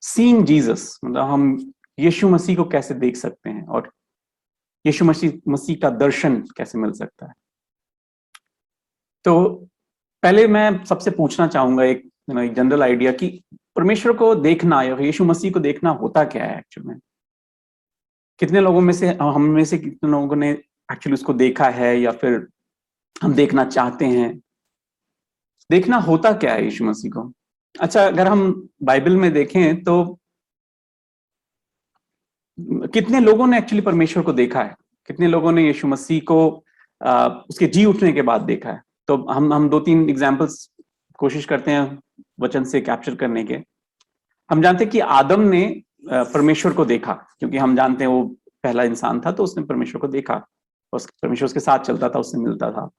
Seeing Jesus, मतलब हम यीशु मसीह को कैसे देख सकते हैं और यीशु मसीह का दर्शन कैसे मिल सकता है। तो पहले मैं सबसे पूछना चाहूंगा एक एक जनरल आइडिया कि परमेश्वर को देखना या यीशु मसीह को देखना होता क्या है एक्चुअल में। कितने लोगों में से, हम में से कितने लोगों ने एक्चुअली उसको देखा है या फिर हम देखना चाहते हैं। देखना होता क्या है यीशु मसीह को? अच्छा, अगर हम बाइबल में देखें तो कितने लोगों ने एक्चुअली परमेश्वर को देखा है, कितने लोगों ने यीशु मसीह को उसके जी उठने के बाद देखा है। तो हम दो तीन एग्जांपल्स कोशिश करते हैं वचन से कैप्चर करने के। हम जानते हैं कि आदम ने परमेश्वर को देखा, क्योंकि हम जानते हैं वो पहला इंसान था, तो उसने परमेश्वर को देखा, परमेश्वर उसके साथ चलता था, उससे मिलता था।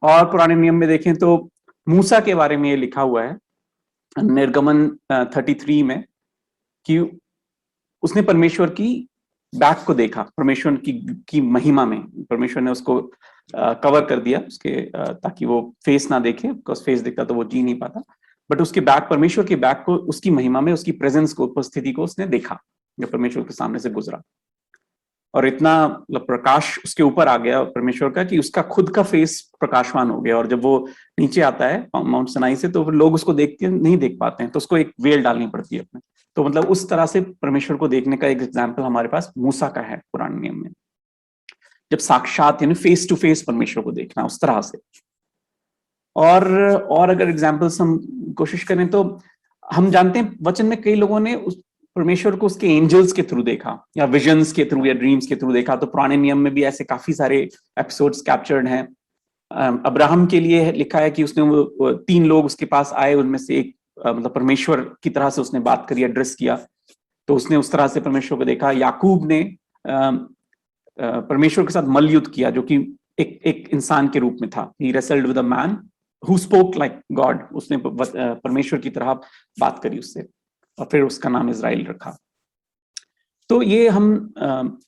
और पुराने नियम में देखें तो मूसा के बारे में ये लिखा हुआ है निर्गमन 33 में कि उसने परमेश्वर की बैक को देखा, परमेश्वर की महिमा में। परमेश्वर ने उसको कवर कर दिया उसके ताकि वो फेस ना देखे, बिकॉज फेस दिखता तो वो जी नहीं पाता, बट उसके बैक, परमेश्वर के बैक को, उसकी महिमा में, उसकी प्रेजेंस को, उपस्थिति को उसने देखा जब परमेश्वर के सामने से गुजरा। और इतना प्रकाश उसके ऊपर आ गया परमेश्वर का कि उसका खुद का फेस प्रकाशवान हो गया। और जब वो नीचे आता है माउंट सनाई से, तो लोग उसको देखते नहीं देख पाते हैं, तो उसको एक वेल डालनी पड़ती है अपने। तो मतलब उस तरह से परमेश्वर को देखने का एक एग्जाम्पल हमारे पास मूसा का है पुराने नियम में, जब साक्षात यानी फेस टू फेस परमेश्वर को देखना उस तरह से। और अगर एग्जाम्पल्स हम कोशिश करें तो हम जानते हैं वचन में कई लोगों ने उस परमेश्वर को उसके एंजल्स के थ्रू देखा, या विजन्स के थ्रू, या ड्रीम्स के थ्रू देखा। तो पुराने नियम में भी ऐसे काफी सारे एपिसोड्स कैप्चर्ड हैं। अब्राहम के लिए लिखा है कि उसने वो 3 लोग उसके पास आए, उनमें से एक मतलब परमेश्वर की तरह से उसने बात करी, एड्रेस किया, तो उसने उस तरह से परमेश्वर को देखा। याकूब ने परमेश्वर के साथ मल्ल युद्ध किया, जो कि एक इंसान के रूप में था। He wrestled with a man who spoke like God. उसने परमेश्वर की तरह बात करी उससे, और फिर उसका नाम इजराइल रखा। तो ये हमने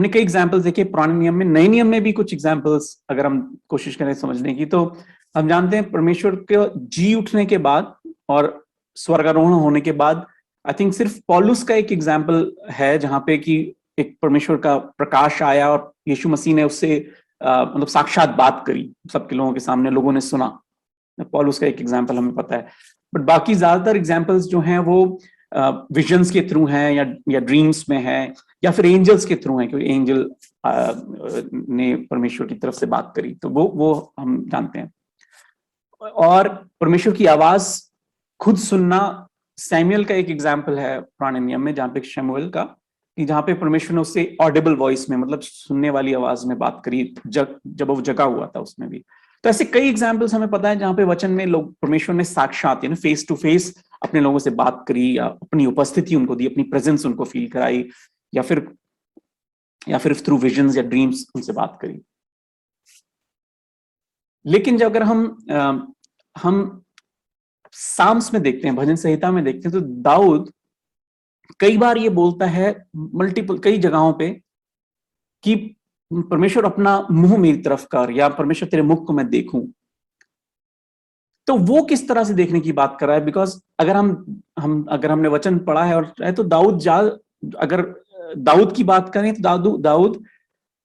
कई एग्जाम्पल्स देखे पुराने नियम में। नए नियम में भी कुछ एग्जाम्पल्स अगर हम कोशिश करें समझने की, तो हम जानते हैं परमेश्वर के जी उठने के बाद और स्वर्गारोहण होने के बाद, आई थिंक सिर्फ पौलुस का एक एग्जाम्पल है जहां पे कि एक परमेश्वर का प्रकाश आया और यीशु मसीह ने उससे मतलब साक्षात बात करी सबके लोगों के सामने, लोगों ने सुना। पौलुस का एक एग्जाम्पल हमें पता है, बट बाकी ज्यादातर एग्जाम्पल्स जो हैं वो विजन्स के थ्रू हैं, या ड्रीम्स में है, या फिर एंजल्स के थ्रू हैं, क्योंकि एंजल ने परमेश्वर की तरफ से बात करी, तो वो हम जानते हैं। और परमेश्वर की आवाज खुद सुनना, सैमुअल का एक एग्जाम्पल है पुराने नियम में, जहां पे शमूएल का, कि जहां पे परमेश्वर ने उससे ऑडिबल वॉइस में, मतलब सुनने वाली आवाज में बात करी, जब वो जगा हुआ था उसमें भी। तो ऐसे कई एग्जाम्पल्स हमें पता है जहां पे वचन में लोग, परमेश्वर ने साक्षात यानी फेस टू फेस अपने लोगों से बात करी, या अपनी उपस्थिति उनको दी, अपनी प्रेजेंस उनको फील कराई, या फिर थ्रू विजन्स या ड्रीम्स उनसे बात करी। लेकिन जब अगर हम साम्स में देखते हैं, भजन संहिता में देखते हैं, तो दाऊद कई बार ये बोलता है मल्टीपल कई जगहों पे कि परमेश्वर अपना मुंह मेरी तरफ कर, या परमेश्वर तेरे मुख को मैं देखूं। तो वो किस तरह से देखने की बात कर रहा है? बिकॉज अगर अगर हमने वचन पढ़ा है और तो अगर दाऊद की बात करें तो दाऊद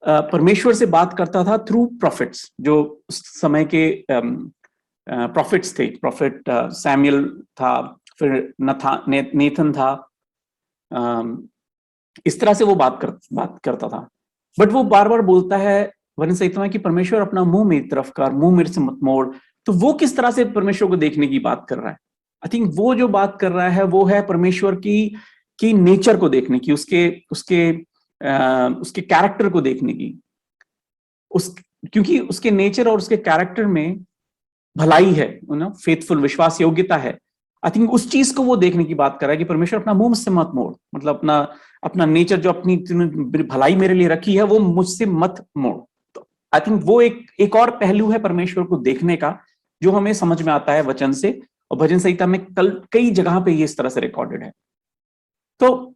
परमेश्वर से बात करता था थ्रू प्रॉफिट्स, जो उस समय के प्रॉफिट्स थे। प्रॉफिट सैमुअल था, फिर नेथन था, इस तरह से वो बात करता था। बट वो बार बार बोलता है वचन संहिता में कि परमेश्वर अपना मुंह मेरी तरफ कर, मुंह मेरे से मत मोड़। तो वो किस तरह से परमेश्वर को देखने की बात कर रहा है? आई थिंक वो जो बात कर रहा है वो है परमेश्वर की नेचर को देखने की, उसके कैरेक्टर को देखने की। क्योंकि उसके नेचर और उसके कैरेक्टर में भलाई है, फेथफुल, विश्वास योग्यता है। आई थिंक उस चीज को वो देखने की बात कर रहा है कि परमेश्वर अपना मुंह मुझसे मत मोड़, मतलब अपना नेचर जो अपनी भलाई मेरे लिए रखी है वो मुझसे मत मोड़। तो आई थिंक वो एक और पहलू है परमेश्वर को देखने का, जो हमें समझ में आता है वचन से, और भजन संहिता में कई जगह पे ये इस तरह से रिकॉर्डेड है। तो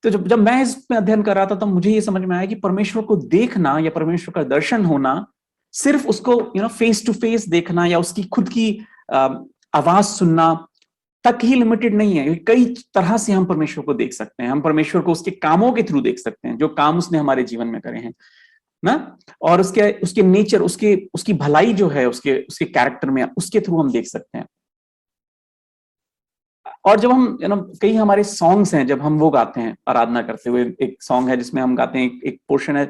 जब मैं इसमें अध्ययन कर रहा था, तो मुझे ये समझ में आया कि परमेश्वर को देखना या परमेश्वर का दर्शन होना, सिर्फ उसको फेस टू फेस देखना, या उसकी खुद की आवाज सुनना, तक ही लिमिटेड नहीं है, कई तरह से हम परमेश्वर को देख सकते हैं। हम परमेश्वर को उसके कामों के थ्रू देख सकते हैं, जो काम उसने हमारे जीवन में करे हैं ना, और उसके उसके नेचर, उसकी भलाई जो है उसके उसके कैरेक्टर में, उसके थ्रू हम देख सकते हैं। और जब हम कई हमारे सॉन्ग्स हैं, जब हम वो गाते हैं आराधना करते हुए, एक सॉन्ग है जिसमें हम गाते हैं, एक पोर्शन है,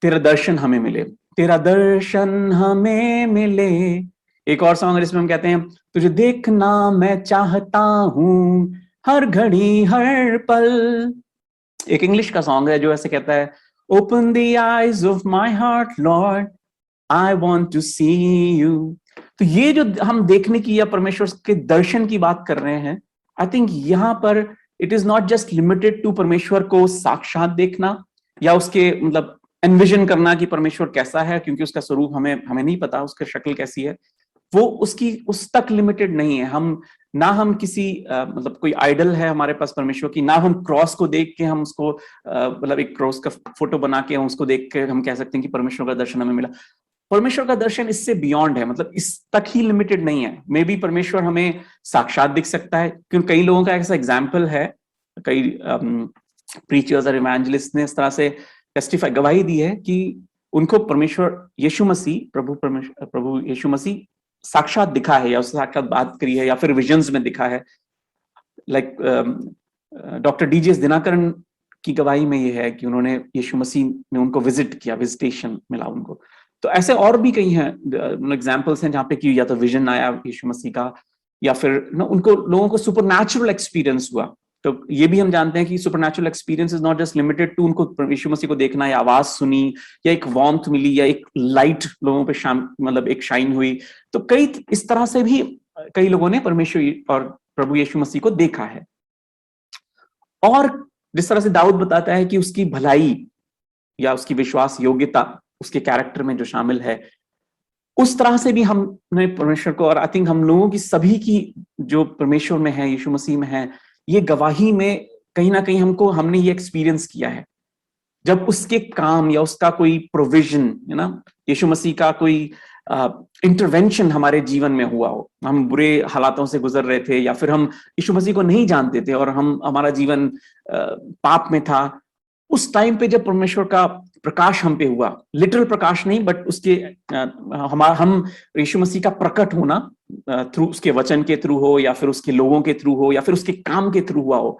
तेरा दर्शन हमें मिले, तेरा दर्शन हमें मिले। एक और सॉन्ग है जिसमें हम कहते हैं, तुझे देखना मैं चाहता हूं हर घड़ी हर पल। एक इंग्लिश का सॉन्ग है जो ऐसे कहता है, open the eyes of my heart lord, I want to see you. तो ये जो हम देखने की या परमेश्वर के दर्शन की बात कर रहे हैं, आई थिंक यहां पर it is not just limited to परमेश्वर को साक्षात देखना या उसके मतलब एनविजन करना कि परमेश्वर कैसा है, क्योंकि उसका स्वरूप हमें हमें नहीं पता, उसकी शक्ल कैसी है, वो उसकी उस तक लिमिटेड नहीं है। हम ना हम किसी मतलब कोई आइडल है हमारे पास परमेश्वर की, ना हम क्रॉस को देख के हम उसको मतलब एक क्रॉस का फोटो बना के हम उसको देख के हम कह सकते हैं कि परमेश्वर का दर्शन हमें मिला। परमेश्वर का दर्शन इससे बियॉन्ड है, मतलब इस तक ही लिमिटेड नहीं है। मे बी परमेश्वर हमें साक्षात दिख सकता है, क्योंकि कई लोगों का ऐसा एग्जाम्पल है, कई प्रीचर्स और इवेंजलिस्ट ने इस तरह से टेस्टिफाई, गवाही दी है कि उनको परमेश्वर यीशु मसीह, प्रभु यीशु मसीह साक्षात दिखा है, या उससे साक्षात बात करी है, या फिर विजन्स में दिखा है। लाइक डॉक्टर डीजीएस दिनाकरण की गवाही में ये है कि उन्होंने यीशु मसीह ने उनको विजिट किया, विजिटेशन मिला उनको। तो ऐसे और भी कई हैं एग्जाम्पल्स हैं जहाँ पे कि या तो विजन आया यीशु मसीह का, या फिर ना उनको लोगों को सुपरनैचुरल एक्सपीरियंस हुआ। तो ये भी हम जानते हैं कि supernatural experience is not just limited to उनको यीशु मसीह को देखना या आवाज सुनी या एक वार्मथ मिली या एक लाइट लोगों पे मतलब एक शाइन हुई। तो कई इस तरह से भी कई लोगों ने परमेश्वर और प्रभु यीशु मसीह को देखा है। और जिस तरह से दाऊद बताता है कि उसकी भलाई या उसकी विश्वास योग्यता उसके कैरेक्टर में जो शामिल है, उस तरह से भी हमने परमेश्वर को, और आई थिंक हम लोगों की सभी की जो परमेश्वर में है, यीशु मसीह में है, ये गवाही में कहीं ना कहीं हमने ये एक्सपीरियंस किया है। जब उसके काम या उसका कोई प्रोविजन है ना, यीशु मसीह का कोई इंटरवेंशन हमारे जीवन में हुआ हो, हम बुरे हालातों से गुजर रहे थे या फिर हम यीशु मसीह को नहीं जानते थे और हमारा जीवन पाप में था, उस टाइम पे जब परमेश्वर का प्रकाश हम पे हुआ, लिटरल प्रकाश नहीं बट उसके हम यीशु मसीह का प्रकट होना थ्रू उसके वचन के थ्रू हो या फिर उसके लोगों के थ्रू हो या फिर उसके काम के थ्रू हुआ हो,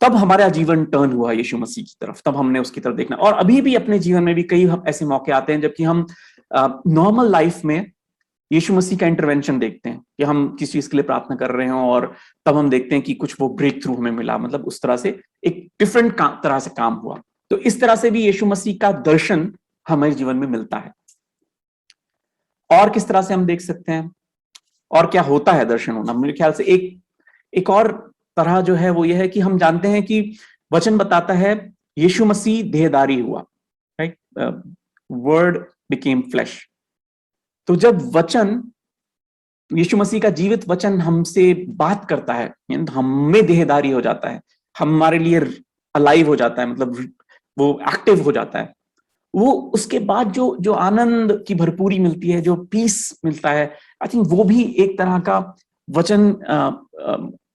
तब हमारा जीवन टर्न हुआ यीशु मसीह की तरफ, तब हमने उसकी तरफ देखना। और अभी भी अपने जीवन में भी कई ऐसे मौके आते हैं जबकि हम नॉर्मल लाइफ में यीशु मसीह का इंटरवेंशन देखते हैं कि हम किस चीज के लिए प्रार्थना कर रहे हो और तब हम देखते हैं कि कुछ वो ब्रेक थ्रू हमें मिला, मतलब उस तरह से एक डिफरेंट तरह से काम हुआ। तो इस तरह से भी यीशु मसीह का दर्शन हमारे जीवन में मिलता है। और किस तरह से हम देख सकते हैं और क्या होता है दर्शन होना? मेरे ख्याल से एक और तरह जो है वो ये है कि हम जानते हैं कि वचन बताता है यीशु मसीह देहधारी हुआ, राइट, वर्ड बिकेम फ्लेश। तो जब वचन, यीशु मसीह का जीवित वचन हमसे बात करता है, हम में देहधारी हो जाता है, हमारे लिए अलाइव हो जाता है, मतलब वो एक्टिव हो जाता है, वो उसके बाद जो जो आनंद की भरपूरी मिलती है, जो पीस मिलता है, आई थिंक वो भी एक तरह का वचन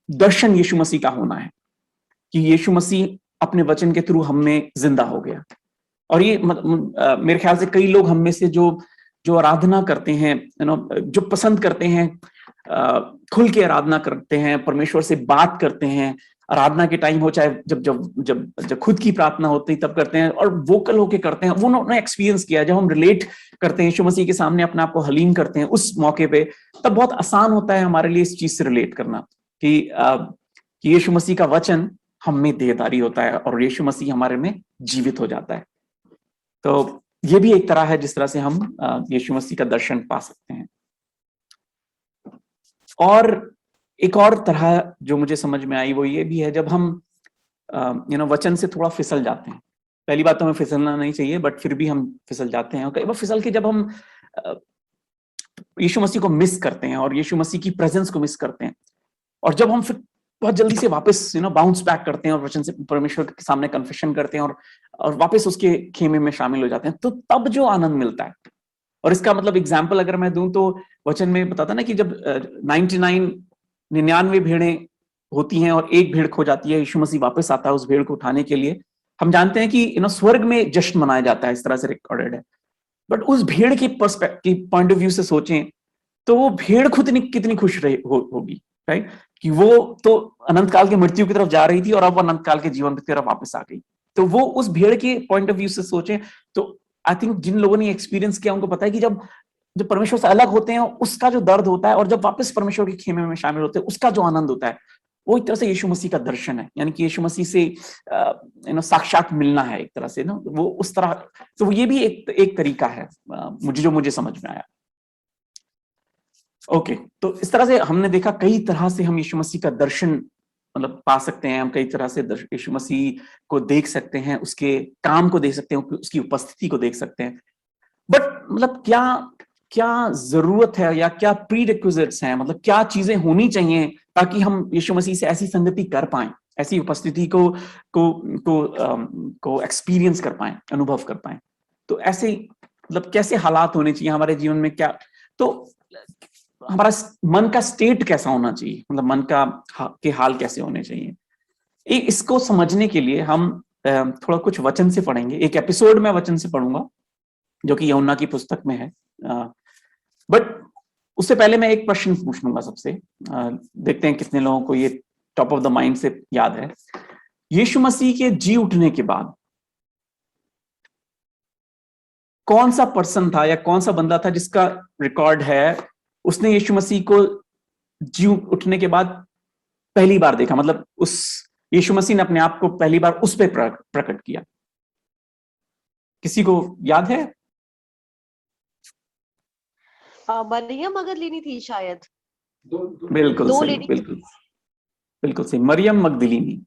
दर्शन यीशु मसीह का होना है कि यीशु मसीह अपने वचन के थ्रू हम में जिंदा हो गया। और ये मेरे ख्याल से कई लोग हम में से जो जो आराधना करते हैं, जो पसंद करते हैं, खुल के आराधना करते हैं, परमेश्वर से बात करते हैं, आराधना के टाइम हो चाहे जब जब जब जब खुद की प्रार्थना होती तब करते हैं और वोकल होके करते हैं, वो उन्होंने एक्सपीरियंस किया। जब हम रिलेट करते हैं यीशु मसीह के सामने, अपने आप को हलीम करते हैं उस मौके पे, तब बहुत आसान होता है हमारे लिए इस चीज से रिलेट करना कि यीशु मसीह का वचन हम में देहधारी होता है और यीशु मसीह हमारे में जीवित हो जाता है। तो ये भी एक तरह है जिस तरह से हम यीशु मसीह का दर्शन पा सकते हैं। और एक और तरह जो मुझे समझ में आई वो ये भी है, जब हम वचन से थोड़ा फिसल जाते हैं। पहली बात तो हमें फिसलना नहीं चाहिए, बट फिर भी हम फिसल जाते हैं और कई बार फिसल के जब हम यीशु मसीह को मिस करते हैं और यीशु मसीह की प्रेजेंस को मिस करते हैं, और जब हम फिर बहुत जल्दी से वापस बाउंस बैक करते हैं और वचन से परमेश्वर के सामने कन्फेशन करते हैं और वापस उसके खेमे में शामिल हो जाते हैं, तो तब जो आनंद मिलता है। और इसका मतलब एग्जाम्पल अगर मैं दूं तो वचन में बताता ना कि जब 99 99 भेड़ें होती हैं और एक भेड़ खो जाती है, यीशु मसीह वापस आता है उस भेड़ को उठाने के लिए। हम जानते हैं कि स्वर्ग में जश्न मनाया जाता है, इस तरह से रिकॉर्डेड है। बट उस भेड़ की पर्सपेक्टिव पॉइंट ऑफ व्यू से सोचें तो वो भेड़ खुद कितनी खुश होगी, राइट? कि वो तो अनंत काल की मृत्यु की तरफ जा रही थी और अब अनंत काल के जीवन की तरफ वापस आ गई। तो वो उस भेड़ के पॉइंट ऑफ व्यू से सोचें तो आई थिंक जिन लोगों ने एक्सपीरियंस किया उनको पता है कि जब जब परमेश्वर से अलग होते हैं उसका जो दर्द होता है, और जब वापस परमेश्वर के खेमे में शामिल होते हैं उसका जो आनंद होता है, वो एक तरह से यीशु मसीह का दर्शन है। यानी कि यीशु मसीह से साक्षात मिलना है एक तरह से ना, वो उस तरह। तो ये भी एक तरीका है मुझे समझ में आया। ओके, तो इस तरह से हमने देखा कई तरह से हम यीशु मसीह का दर्शन मतलब पा सकते हैं। हम कई तरह से यीशु मसीह को देख सकते हैं, उसके काम को देख सकते हैं, उसकी उपस्थिति को देख सकते हैं। बट मतलब क्या क्या जरूरत है या क्या प्री रिक्विजिट्स हैं, मतलब क्या चीजें होनी चाहिए ताकि हम यीशु मसीह से ऐसी संगति कर पाए, ऐसी उपस्थिति को एक्सपीरियंस कर पाए, अनुभव कर पाए। तो ऐसे मतलब कैसे हालात होने चाहिए हमारे जीवन में, क्या तो हमारा मन का स्टेट कैसा होना चाहिए, मतलब मन के हाल कैसे होने चाहिए। इसको समझने के लिए हम थोड़ा कुछ वचन से पढ़ेंगे। एक एपिसोड में वचन से पढ़ूंगा जो कि यूहन्ना की पुस्तक में है। बट उससे पहले मैं एक प्रश्न पूछ लूंगा सबसे, देखते हैं कितने लोगों को ये टॉप ऑफ द माइंड से याद है। यीशु मसीह के जी उठने के बाद कौन सा पर्सन था या कौन सा बंदा था जिसका रिकॉर्ड है उसने यीशु मसीह को जी उठने के बाद पहली बार देखा, मतलब उस यीशु मसीह ने अपने आप को पहली बार उस पे प्रकट किया? किसी को याद है? मरियम मगदलीनी थी शायद। बिल्कुल सही, बिल्कुल सही, मरियम मगदलीनी।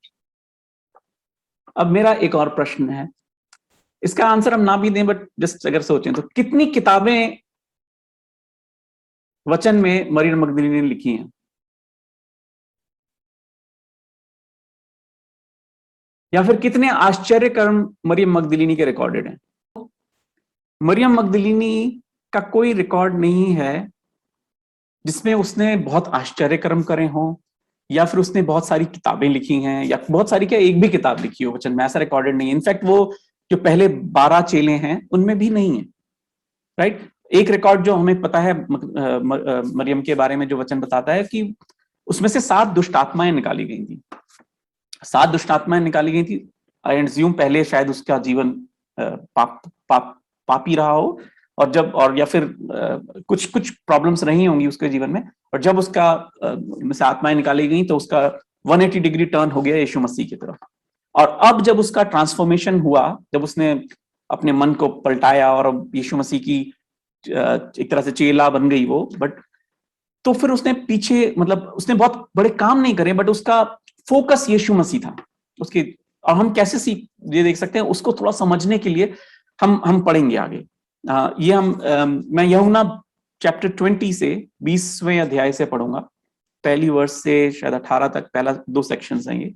अब मेरा एक और प्रश्न है, इसका आंसर हम ना भी दें बट जस्ट अगर सोचें तो कितनी किताबें वचन में मरियम मगदलीनी ने लिखी हैं? या फिर कितने आश्चर्य कर्म मरियम मगदलीनी के रिकॉर्डेड हैं? मरियम मगदलीनी का कोई रिकॉर्ड नहीं है जिसमें उसने बहुत आश्चर्य कर्म करे हों, या फिर उसने बहुत सारी किताबें लिखी हैं, या बहुत सारी क्या एक भी किताब लिखी हो वचन में, ऐसा रिकॉर्डेड नहीं है। इनफैक्ट वो जो पहले 12 चेले हैं उनमें भी नहीं है, राइट? एक रिकॉर्ड जो हमें पता है मरियम के बारे में जो वचन बताता है कि उसमें से 7 दुष्ट आत्माएं निकाली गई थी। 7 दुष्ट आत्माएं निकाली गई थी। आई एज्यूम पहले शायद उसका जीवन पापी रहा हो, और या फिर कुछ प्रॉब्लम्स रही होंगी उसके जीवन में, और जब उसका से आत्माएं निकाली गई तो उसका 180 डिग्री टर्न हो गया यीशु मसीह की तरफ। और अब जब उसका ट्रांसफॉर्मेशन हुआ, जब उसने अपने मन को पलटाया और अब यीशु मसीह की एक तरह से चेला बन गई वो, बट तो फिर उसने पीछे मतलब उसने बहुत बड़े काम नहीं करे, बट उसका फोकस यीशु मसीह था उसके। और हम कैसे ये देख सकते हैं उसको थोड़ा समझने के लिए हम पढ़ेंगे आगे। ये मैं यूहन्ना चैप्टर 20 से 20वें अध्याय से पढ़ूंगा, पहली वर्ष से शायद 18 तक, पहला 2 सेक्शंस हैं ये,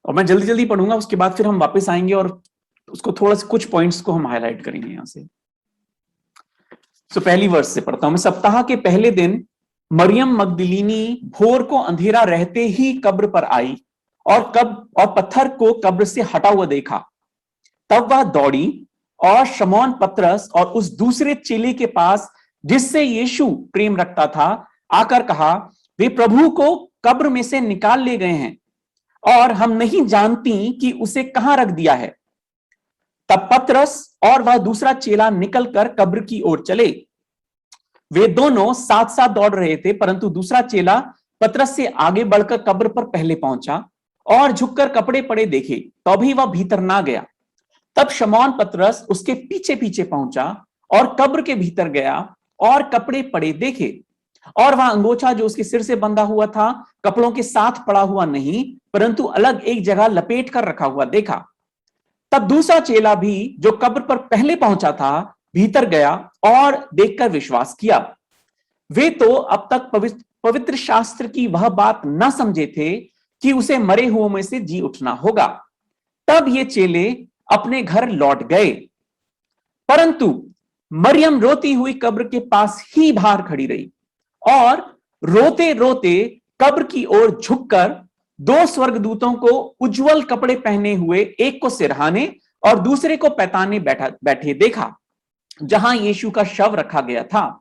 और मैं जल्दी जल्दी पढ़ूंगा। उसके बाद फिर हम वापस आएंगे और उसको थोड़ा सा कुछ पॉइंट्स को हम हाईलाइट करेंगे यहां से। तो पहली वर्ष से पढ़ता हूं मैं। सप्ताह के पहले दिन मरियम मगदलीनी भोर को अंधेरा रहते ही कब्र पर आई और पत्थर को कब्र से हटा हुआ देखा। तब वह दौड़ी और शमौन पतरस और उस दूसरे चेले के पास जिससे यीशु प्रेम रखता था आकर कहा, वे प्रभु को कब्र में से निकाल ले गए हैं और हम नहीं जानती कि उसे कहां रख दिया है। तब पतरस और वह दूसरा चेला निकलकर कब्र की ओर चले। वे दोनों साथ साथ दौड़ रहे थे, परंतु दूसरा चेला पतरस से आगे बढ़कर कब्र पर पहले पहुंचा और झुककर कपड़े पड़े देखे, तभी वह भीतर ना गया। तब शमौन पतरस उसके पीछे पीछे पहुंचा और कब्र के भीतर गया और कपड़े पड़े देखे, और वह अंगोछा जो उसके सिर से बंधा हुआ था कपड़ों के साथ पड़ा हुआ नहीं, परंतु अलग एक जगह लपेट कर रखा हुआ देखा। तब दूसरा चेला भी जो कब्र पर पहले पहुंचा था भीतर गया और देखकर विश्वास किया। वे तो अब तक पवित्र शास्त्र की वह बात न समझे थे कि उसे मरे हुओं में से जी उठना होगा। तब ये चेले अपने घर लौट गए, परंतु मरियम रोती हुई कब्र के पास ही बाहर खड़ी रही और रोते रोते कब्र की ओर झुककर दो स्वर्गदूतों को उज्जवल कपड़े पहने हुए, एक को सिरहाने और दूसरे को पैताने बैठे देखा, जहां यीशु का शव रखा गया था।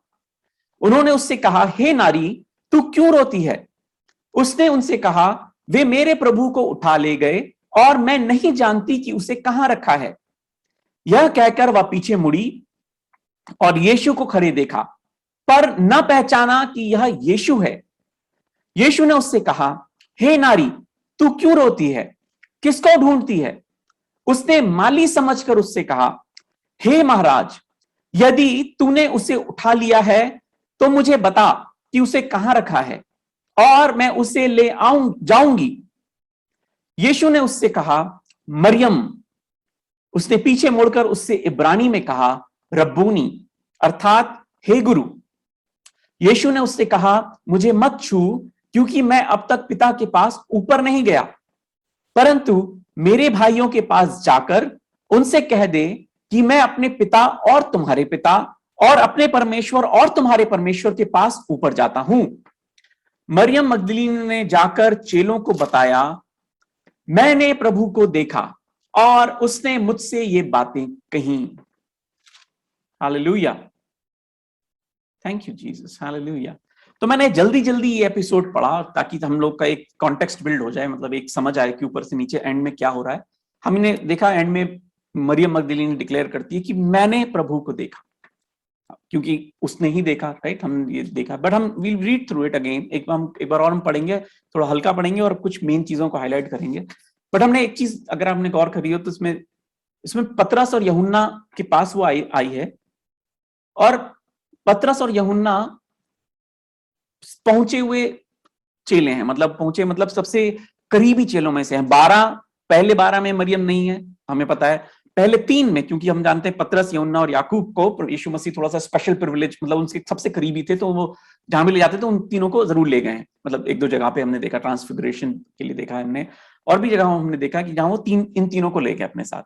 उन्होंने उससे कहा, हे नारी, तू क्यों रोती है? उसने उनसे कहा, वे मेरे प्रभु को उठा ले गए और मैं नहीं जानती कि उसे कहां रखा है। यह कहकर वह पीछे मुड़ी और यीशु को खड़े देखा, पर न पहचाना कि यह यीशु है। यीशु ने उससे कहा, हे नारी, तू क्यों रोती है? किसको ढूंढती है? उसने माली समझकर उससे कहा, हे महाराज, यदि तूने उसे उठा लिया है तो मुझे बता कि उसे कहां रखा है, और मैं उसे ले जाऊंगी। यीशु ने उससे कहा, मरियम। उसने पीछे मुड़कर उससे इब्रानी में कहा, रब्बूनी, अर्थात हे गुरु। यीशु ने उससे कहा, मुझे मत छू, क्योंकि मैं अब तक पिता के पास ऊपर नहीं गया, परंतु मेरे भाइयों के पास जाकर उनसे कह दे कि मैं अपने पिता और तुम्हारे पिता और अपने परमेश्वर और तुम्हारे परमेश्वर के पास ऊपर जाता हूं। मरियम मगदलीनी ने जाकर चेलों को बताया, मैंने प्रभु को देखा और उसने मुझसे ये बातें कही। Hallelujah, thank you Jesus, hallelujah. तो मैंने जल्दी जल्दी ये एपिसोड पढ़ा ताकि हम लोग का एक कॉन्टेक्स्ट बिल्ड हो जाए, मतलब एक समझ आए कि ऊपर से नीचे एंड में क्या हो रहा है। हमने देखा एंड में मरियम मगदलीनी डिक्लेयर करती है कि मैंने प्रभु को देखा, क्योंकि उसने ही देखा, राइट? हम ये देखा, बट हम will read through it again. एक बार और हम पढ़ेंगे, थोड़ा हल्का पढ़ेंगे और कुछ मेन चीजों को हाईलाइट करेंगे। बट हमने एक चीज, अगर आपने गौर करी हो तो इसमें पतरस और यूहन्ना के पास वो आई है, और पतरस और यूहन्ना पहुंचे हुए चेले हैं, मतलब पहुंचे मतलब सबसे करीबी चेलों में से हैं। 12, पहले 12 में मरियम नहीं है, हमें पता है। पहले 3 में, क्योंकि हम जानते हैं पतरस, यूहन्ना और याकूब को यीशु मसीह थोड़ा सा स्पेशल प्रिविलेज, मतलब उनके सबसे करीबी थे, तो वो जहां भी ले जाते थे उन तीनों को जरूर ले गए। मतलब एक दो जगह पे हमने देखा, ट्रांसफिगरेशन के लिए देखा हमने, और भी जगह हमने देखा कि जहां वो इन तीनों को ले गए अपने साथ।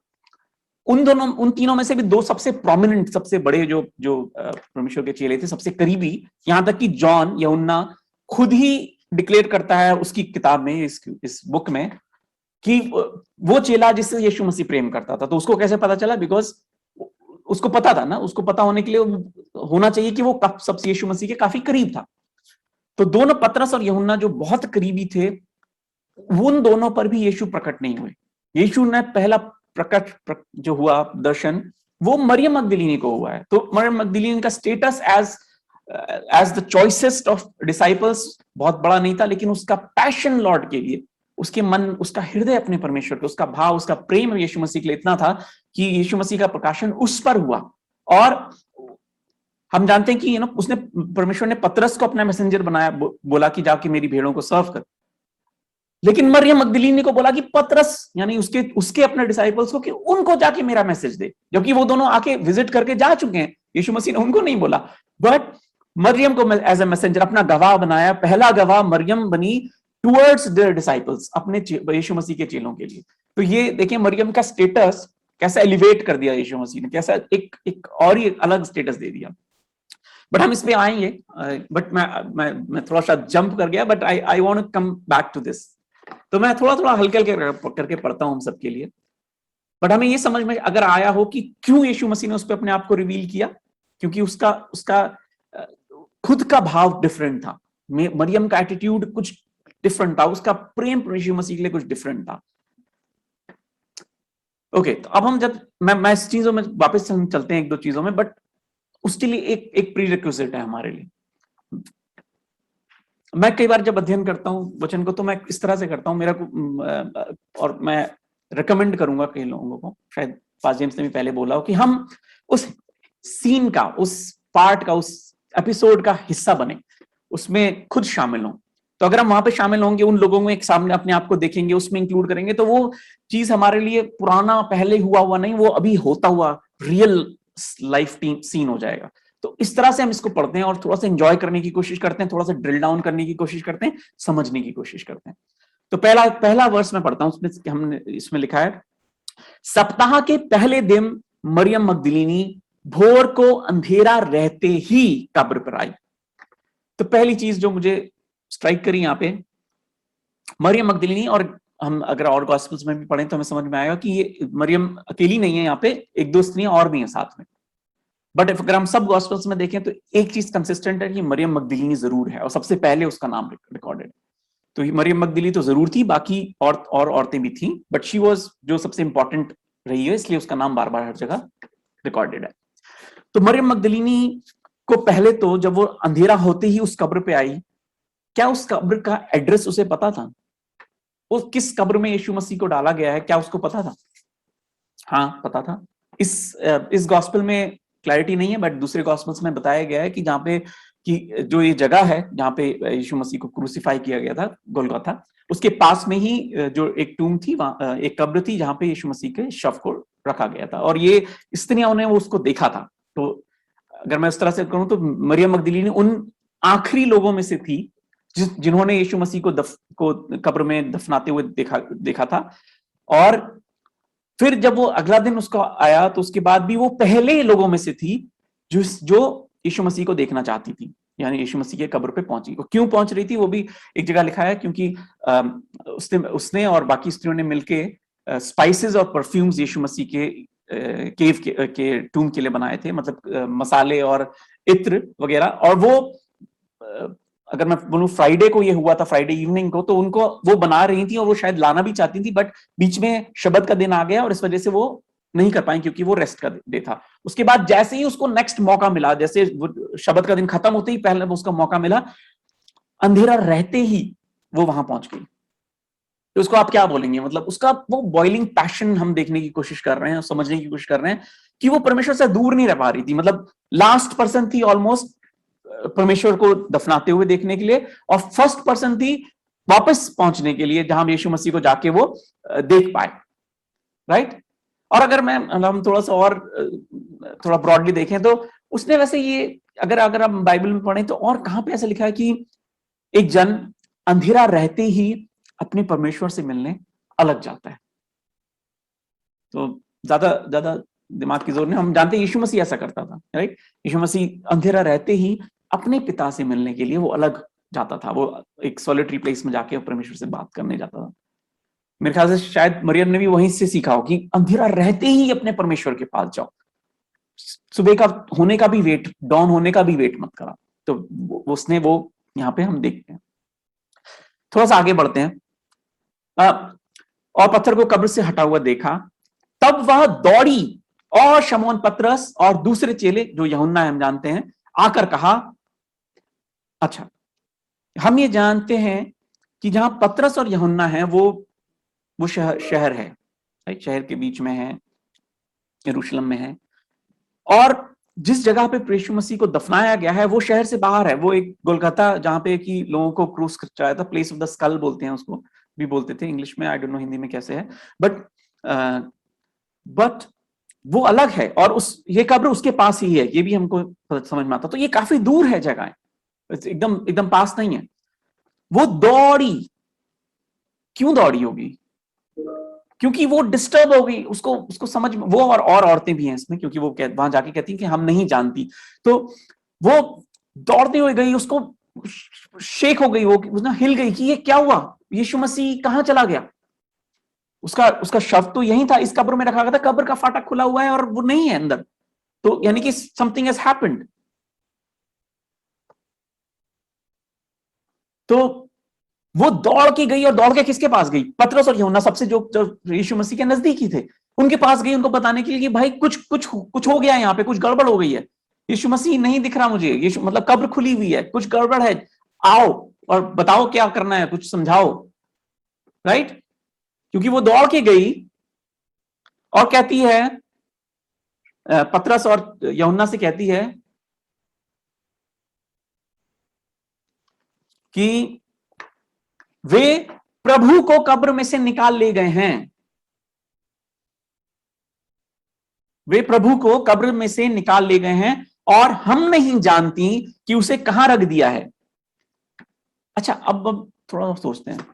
उन तीनों में से भी 2 सबसे प्रोमिनेंट, सबसे बड़े जो जो परमेश्वर के चेले थे, सबसे करीबी, यहां तक कि जॉन, यूहन्ना खुद ही डिक्लेयर करता है उसकी किताब में, इस बुक में, कि वो चेला जिससे यीशु मसीह प्रेम करता था। तो उसको कैसे पता चला? बिकॉज उसको पता था ना, उसको पता होने के लिए होना चाहिए कि वो सबसे यीशु मसीह के काफी करीब था। तो दोनों, पतरस और यूहन्ना जो बहुत करीबी थे, उन दोनों पर भी यीशु प्रकट नहीं हुए। यीशु ने पहला प्रकट जो हुआ दर्शन, वो मरियम मगदलीनी को हुआ है। तो मरियम मगदलीनी का status as the choicest of disciples बहुत बड़ा नहीं था, लेकिन उसका पैशन लॉर्ड के लिए, उसके मन, उसका हृदय अपने परमेश्वर के, उसका भाव, उसका प्रेम यीशु मसीह के लिए इतना था कि यीशु मसीह का प्रकाशन उस पर हुआ। और हम जानते हैं कि उसने, परमेश्वर ने पतरस को अपना मैसेंजर बनाया, बोला कि जाके मेरी भेड़ों को सर्व कर। लेकिन मरियम मगदलीनी को बोला कि पतरस, यानी उसके अपने डिसाइपल्स को, कि उनको जाके मेरा मैसेज दे, जबकि वो दोनों आके विजिट करके जा चुके हैं। यीशु मसीह ने उनको नहीं बोला, बट मरियम को एज ए मैसेंजर, अपना गवाह बनाया। पहला गवाह मरियम बनी टुवर्ड्स देयर डिसाइपल्स, अपने यीशु मसीह के चेलों के लिए। तो ये देखिए मरियम का स्टेटस कैसा एलिवेट कर दिया यीशु मसीह ने, कैसा एक और ही अलग स्टेटस दे दिया। बट हम इस पे आएंगे, बट मैं थोड़ा सा जंप कर गया, but I want to come back to this. तो मैं थोड़ा थोड़ा हल्के हल्के करके पढ़ता हूं हम सबके लिए। बट हमें ये समझ में अगर आया हो कि क्यों यीशु मसीह ने उस पर अपने आप को रिवील किया, क्योंकि उसका खुद का भाव डिफरेंट था। मरियम का एटीट्यूड कुछ डिफरेंट था, उसका प्रेम यीशु मसीह के लिए कुछ डिफरेंट था। ओके, तो अब हम जब मैं इस चीजों में वापस हम चलते हैं, एक दो चीजों में, बट उसके लिए एक प्रीरिक्विजिट है हमारे लिए। मैं कई बार जब अध्ययन करता हूं वचन को, तो मैं इस तरह से करता हूं, मेरा को, और मैं रिकमेंड करूंगा कई लोगों को, शायद पास जेम्स ने भी पहले बोला हो, कि हम उस सीन का, उस पार्ट का, उस एपिसोड का हिस्सा बने, उसमें खुद शामिल हों। तो अगर हम वहां पे शामिल होंगे, उन लोगों में एक सामने अपने आप को देखेंगे, उसमें इंक्लूड करेंगे, तो वो चीज हमारे लिए पुराना, पहले हुआ नहीं, वो अभी होता हुआ रियल लाइफ सीन हो जाएगा। तो इस तरह से हम इसको पढ़ते हैं और थोड़ा सा एंजॉय करने की कोशिश करते हैं, थोड़ा सा ड्रिल डाउन करने की कोशिश करते हैं, समझने की कोशिश करते हैं। तो पहला वर्स मैं पढ़ता हूं, उसमें हमने इसमें लिखा है, सप्ताह के पहले दिन मरियम मगदलीनी भोर को अंधेरा रहते ही कब्र पर आई। तो पहली चीज जो मुझे स्ट्राइक करी यहाँ पे, मरियम मगदलिनी, और हम अगर और गॉस्पेल्स में भी पढ़ें तो हमें समझ में आएगा कि ये मरियम अकेली नहीं है, यहाँ पे एक दो स्त्रियां और भी हैं साथ में। बट अगर हम सब गॉस्पेल्स में देखें तो एक चीज कंसिस्टेंट है कि मरियम मगदलिनी जरूर है, और सबसे पहले उसका नाम रिकॉर्डेड। तो मरियम मगदली तो जरूर थी, बाकी और औरतें भी थी, बट शी वाज जो सबसे इंपॉर्टेंट रही है, इसलिए उसका नाम बार बार हर जगह रिकॉर्डेड है। तो मरियम मगदलिनी को पहले तो जब वो अंधेरा होते ही उस कब्र पे आई, क्या उस कब्र का एड्रेस उसे पता था? वो किस कब्र में यीशु मसीह को डाला गया है, क्या उसको पता था? हाँ, पता था। इस गॉस्पेल में क्लैरिटी नहीं है, बट दूसरे गॉस्पेल्स में बताया गया है कि जहां पे कि जो ये जगह है जहां पे यीशु मसीह को क्रूसीफाई किया गया था, गोलगोथा, उसके पास में ही जो एक टूम थी, वहां एक कब्र थी जहां पे यीशु मसीह के शव को रखा गया था, और ये स्त्रियों ने वो उसको देखा था। तो अगर मैं इस तरह से कहूं तो मरियम मगदलीनी उन आखिरी लोगों में से थी जिन्होंने यीशु मसीह को कब्र में दफनाते हुए देखा था। और फिर जब वो अगला दिन उसका आया तो उसके बाद भी वो पहले लोगों में से थी जो यीशु मसीह को देखना चाहती थी, यानी यीशु मसीह के कब्र पे पहुंची। वो क्यों पहुंच रही थी वो भी एक जगह लिखा है, क्योंकि उसने और बाकी स्त्रियों ने मिलके स्पाइसेस और परफ्यूम्स यीशु मसीह के केव के टूम के लिए बनाए थे, मतलब मसाले और इत्र वगैरह। और वो अगर मैं बोलूं फ्राइडे को ये हुआ था, फ्राइडे इवनिंग को, तो उनको वो बना रही थी और वो शायद लाना भी चाहती थी, बट बीच में शबद का दिन आ गया और इस वजह से वो नहीं कर पाई, क्योंकि वो रेस्ट का डे था। उसके बाद जैसे ही उसको नेक्स्ट मौका मिला, जैसे शबद का दिन खत्म होते ही पहले उसका मौका मिला, अंधेरा रहते ही वो वहां पहुंच गई। तो उसको आप क्या बोलेंगे? मतलब उसका वो बॉइलिंग पैशन हम देखने की कोशिश कर रहे हैं, समझने की कोशिश कर रहे हैं कि वो परमेश्वर से दूर नहीं रह पा रही थी। मतलब लास्ट पर्सन थी ऑलमोस्ट परमेश्वर को दफनाते हुए देखने के लिए, और फर्स्ट पर्सन थी वापस पहुंचने के लिए जहां यीशु मसीह को जाके वो देख पाए, राइट। और अगर हम थोड़ा सा और थोड़ा ब्रॉडली देखें तो उसने वैसे ये अगर हम बाइबल में पढ़ें तो और कहां पे ऐसा लिखा है कि एक जन अंधेरा रहते ही अपने परमेश्वर से मिलने अलग जाता है? तो ज्यादा ज्यादा दिमाग की जोर नहीं, हम जानते हैं यीशु मसीह ऐसा करता था, राइट। यीशु मसीह अंधेरा रहते ही अपने पिता से मिलने के लिए वो अलग जाता था, वो एक सॉलिटरी प्लेस में जाके परमेश्वर से बात करने जाता था। मेरे ख्याल से शायद मरियम ने भी वहीं से सीखा हो कि अंधेरा रहते ही अपने परमेश्वर के पास जाओ, सुबह का होने का भी वेट, डॉन होने का भी वेट मत करा। तो उसने वो यहाँ पे हम देखते हैं। थोड़ा सा आगे बढ़ते हैं। और पत्थर को कब्र से हटा हुआ देखा, तब वह दौड़ी और शमौन पतरस और दूसरे चेले जो यूहन्ना हम जानते हैं आकर कहा। अच्छा, हम ये जानते हैं कि जहां पतरस और यूहन्ना है वो शहर है, शहर के बीच में है, यरूशलेम में है। और जिस जगह पे यीशु मसीह को दफनाया गया है वो शहर से बाहर है। वो एक गोलगोथा जहां पे कि लोगों को क्रूस चढ़ाया था, प्लेस ऑफ द स्कल बोलते हैं उसको, भी बोलते थे इंग्लिश में, आई डोंट नो हिंदी में कैसे है, बट वो अलग है। और ये कब्र उसके पास ही है, ये भी हमको समझ में आता। तो ये काफी दूर है जगह, एकदम एकदम पास नहीं है। वो दौड़ी, क्यों दौड़ी होगी? क्योंकि वो डिस्टर्ब हो गई, उसको समझ में, वो और औरतें भी हैं इसमें, क्योंकि वो वहां जाके कहती हैं कि हम नहीं जानती। तो वो दौड़ते हुए गई, उसको शेक हो गई, वो ना हिल गई कि ये क्या हुआ, यीशु मसीह कहां चला गया? उसका शव तो यहीं था, इस कब्र में रखा गया था, कब्र का फाटक खुला हुआ है और वो नहीं है अंदर। तो यानी कि समथिंग हैज हैपेंड। तो वो दौड़ के गई, और दौड़ के किसके पास गई? पतरस और यूहन्ना, सबसे जो यीशु मसीह के नजदीकी थे, उनके पास गई, उनको बताने के लिए कि भाई कुछ कुछ कुछ हो गया, यहाँ पे कुछ गड़बड़ हो गई है, यीशु मसीह नहीं दिख रहा मुझे, यीशु मतलब कब्र खुली हुई है, कुछ गड़बड़ है, आओ और बताओ क्या करना है, कुछ समझाओ, राइट। क्योंकि वो दौड़ के गई और कहती है, पतरस और यूहन्ना से कहती है कि वे प्रभु को कब्र में से निकाल ले गए हैं, वे प्रभु को कब्र में से निकाल ले गए हैं, और हम नहीं जानती कि उसे कहां रख दिया है। अच्छा, अब थोड़ा सोचते हैं,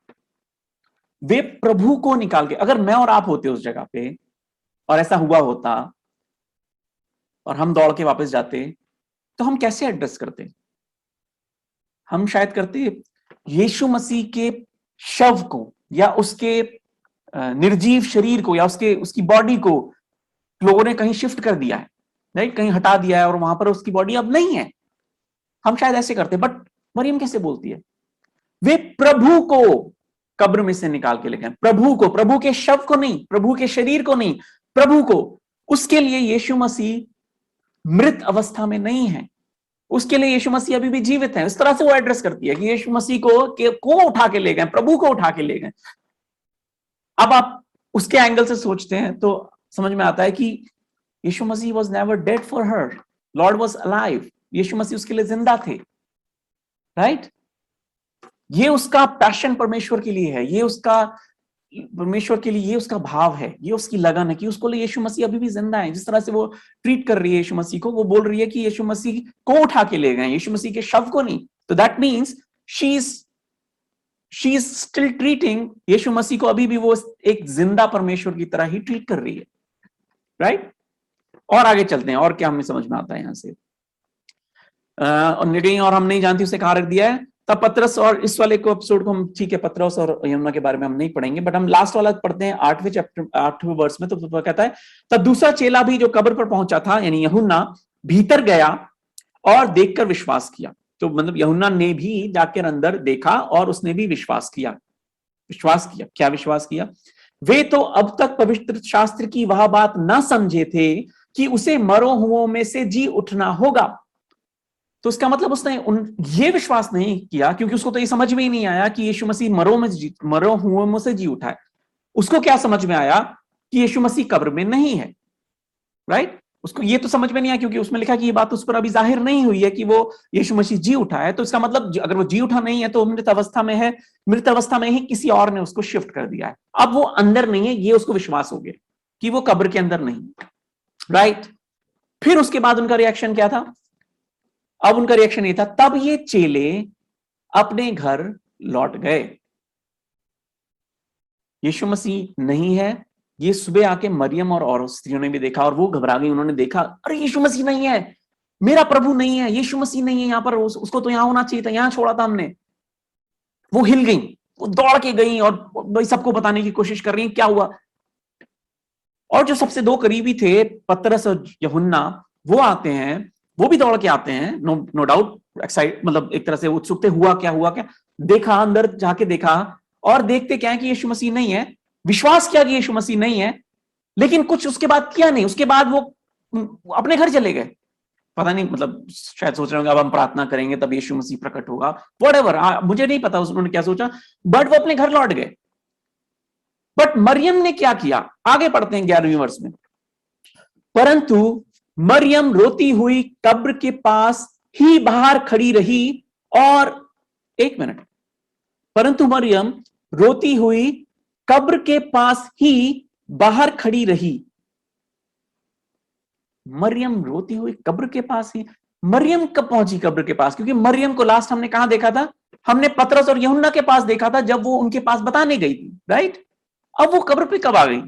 वे प्रभु को निकाल के, अगर मैं और आप होते उस जगह पे और ऐसा हुआ होता और हम दौड़ के वापस जाते, तो हम कैसे एड्रेस करते? हम शायद करते यीशु मसीह के शव को या उसके निर्जीव शरीर को या उसकी बॉडी को लोगों ने कहीं शिफ्ट कर दिया है, राइट, कहीं हटा दिया है और वहां पर उसकी बॉडी अब नहीं है। हम शायद ऐसे करते, बट मरियम कैसे बोलती है? वे प्रभु को कब्र में से निकाल के ले गए, प्रभु को, प्रभु के शव को नहीं, प्रभु के शरीर को नहीं, प्रभु को। उसके लिए यीशु मसीह मृत अवस्था में नहीं है, उसके लिए यीशु मसीह अभी भी जीवित है। इस तरह से वो एड्रेस करती है कि यीशु मसीह को उठा के ले गए, प्रभु को उठा के ले गए। अब आप उसके एंगल से सोचते हैं तो समझ में आता है कि यीशु मसीह was never dead for her, Lord was alive. यीशु मसीह उसके लिए जिंदा थे, राइट। ये उसका पैशन परमेश्वर के लिए है, ये उसका परमेश्वर के लिए ये उसका भाव है, ये उसकी लगन है कि उसको लिए यीशु मसीह अभी भी जिंदा है। जिस तरह से वो ट्रीट कर रही है यीशु मसीह को, वो बोल रही है कि यीशु मसीह को उठा के ले गए, यीशु मसीह के शव को नहीं। तो that means she is still treating यीशु मसीह को अभी भी वो एक जिंदा परमेश्वर की तरह ही ट्रीट कर रही है, राइट। और आगे चलते हैं, और क्या हमें समझ में आता है यहां से। और हम नहीं जानती उसे कहां रख दिया है। तब पतरस, और इस वाले को एपिसोड को हम, ठीक है, पतरस और यूहन्ना के बारे में हम नहीं पढ़ेंगे, बट हम लास्ट वाला पढ़ते हैं 8वें चैप्टर 8वें वर्स में। तो कहता है, तब दूसरा चेला भी जो कब्र पर पहुंचा था, यानी यूहन्ना, भीतर गया और देखकर विश्वास किया। तो मतलब यूहन्ना ने भी जाकर अंदर देखा और उसने भी विश्वास किया। क्या विश्वास किया? वे तो अब तक पवित्र शास्त्र की वह बात न समझे थे कि उसे मरो हुओं में से जी उठना होगा। तो इसका मतलब उसने ये विश्वास नहीं किया क्योंकि उसको तो ये समझ में ही नहीं आया कि यीशु मसीह मरो हुओं में से जी उठा है। उसको क्या समझ में आया कि यीशु मसीह कब्र में नहीं है, राइट। उसको ये तो समझ में नहीं आया क्योंकि उसमें लिखा कि ये बात उस पर अभी जाहिर नहीं हुई है कि वो यीशु मसीह जी उठा है। तो इसका मतलब अगर वो जी उठा नहीं है तो मृत अवस्था में है, मृत अवस्था में ही किसी और ने उसको शिफ्ट कर दिया है। अब वो अंदर नहीं है, ये उसको विश्वास हो गया कि वो कब्र के अंदर नहीं, राइट। फिर उसके बाद उनका रिएक्शन क्या था? अब उनका रिएक्शन ये था, तब ये चेले अपने घर लौट गए। यीशु मसीह नहीं है, ये सुबह आके मरियम और स्त्रियों ने भी देखा और वो घबरा गई। उन्होंने देखा, अरे यीशु मसीह नहीं है, मेरा प्रभु नहीं है, यीशु मसीह नहीं है यहाँ पर, उसको तो यहां होना चाहिए था, यहां छोड़ा था हमने। वो हिल गई, वो दौड़ के गई और भाई सबको बताने की कोशिश कर रही है क्या हुआ। और जो सबसे दो करीबी थे, पतरस और यूहन्ना, वो आते हैं, वो भी दौड़ के आते हैं, नो डाउट एक्साइट, मतलब एक तरह से उत्सुकते, हुआ क्या। देखा, अंदर जाके देखा, और देखते क्या है कि यीशु मसीह नहीं है। विश्वास किया कि यीशु मसीह नहीं है, लेकिन कुछ उसके बाद किया नहीं। उसके बाद वो अपने घर चले गए। पता नहीं, मतलब शायद सोच रहे होंगे अब हम प्रार्थना करेंगे तब यीशु मसीह प्रकट होगा, व्हाटएवर, मुझे नहीं पता उन्होंने क्या सोचा, बट वो अपने घर लौट गए। बट मरियम ने क्या किया? आगे पढ़ते हैं 11वें वर्ष में। परंतु मरियम रोती हुई कब्र के पास ही बाहर खड़ी रही और, एक मिनट, परंतु मरियम रोती हुई कब्र के पास ही बाहर खड़ी रही। मरियम रोती हुई कब्र के पास ही, मरियम कब पहुंची कब्र के पास? क्योंकि मरियम को लास्ट हमने कहां देखा था? हमने पतरस और यूहन्ना के पास देखा था जब वो उनके पास बताने गई थी, राइट। अब वो कब्र पे कब आ गई?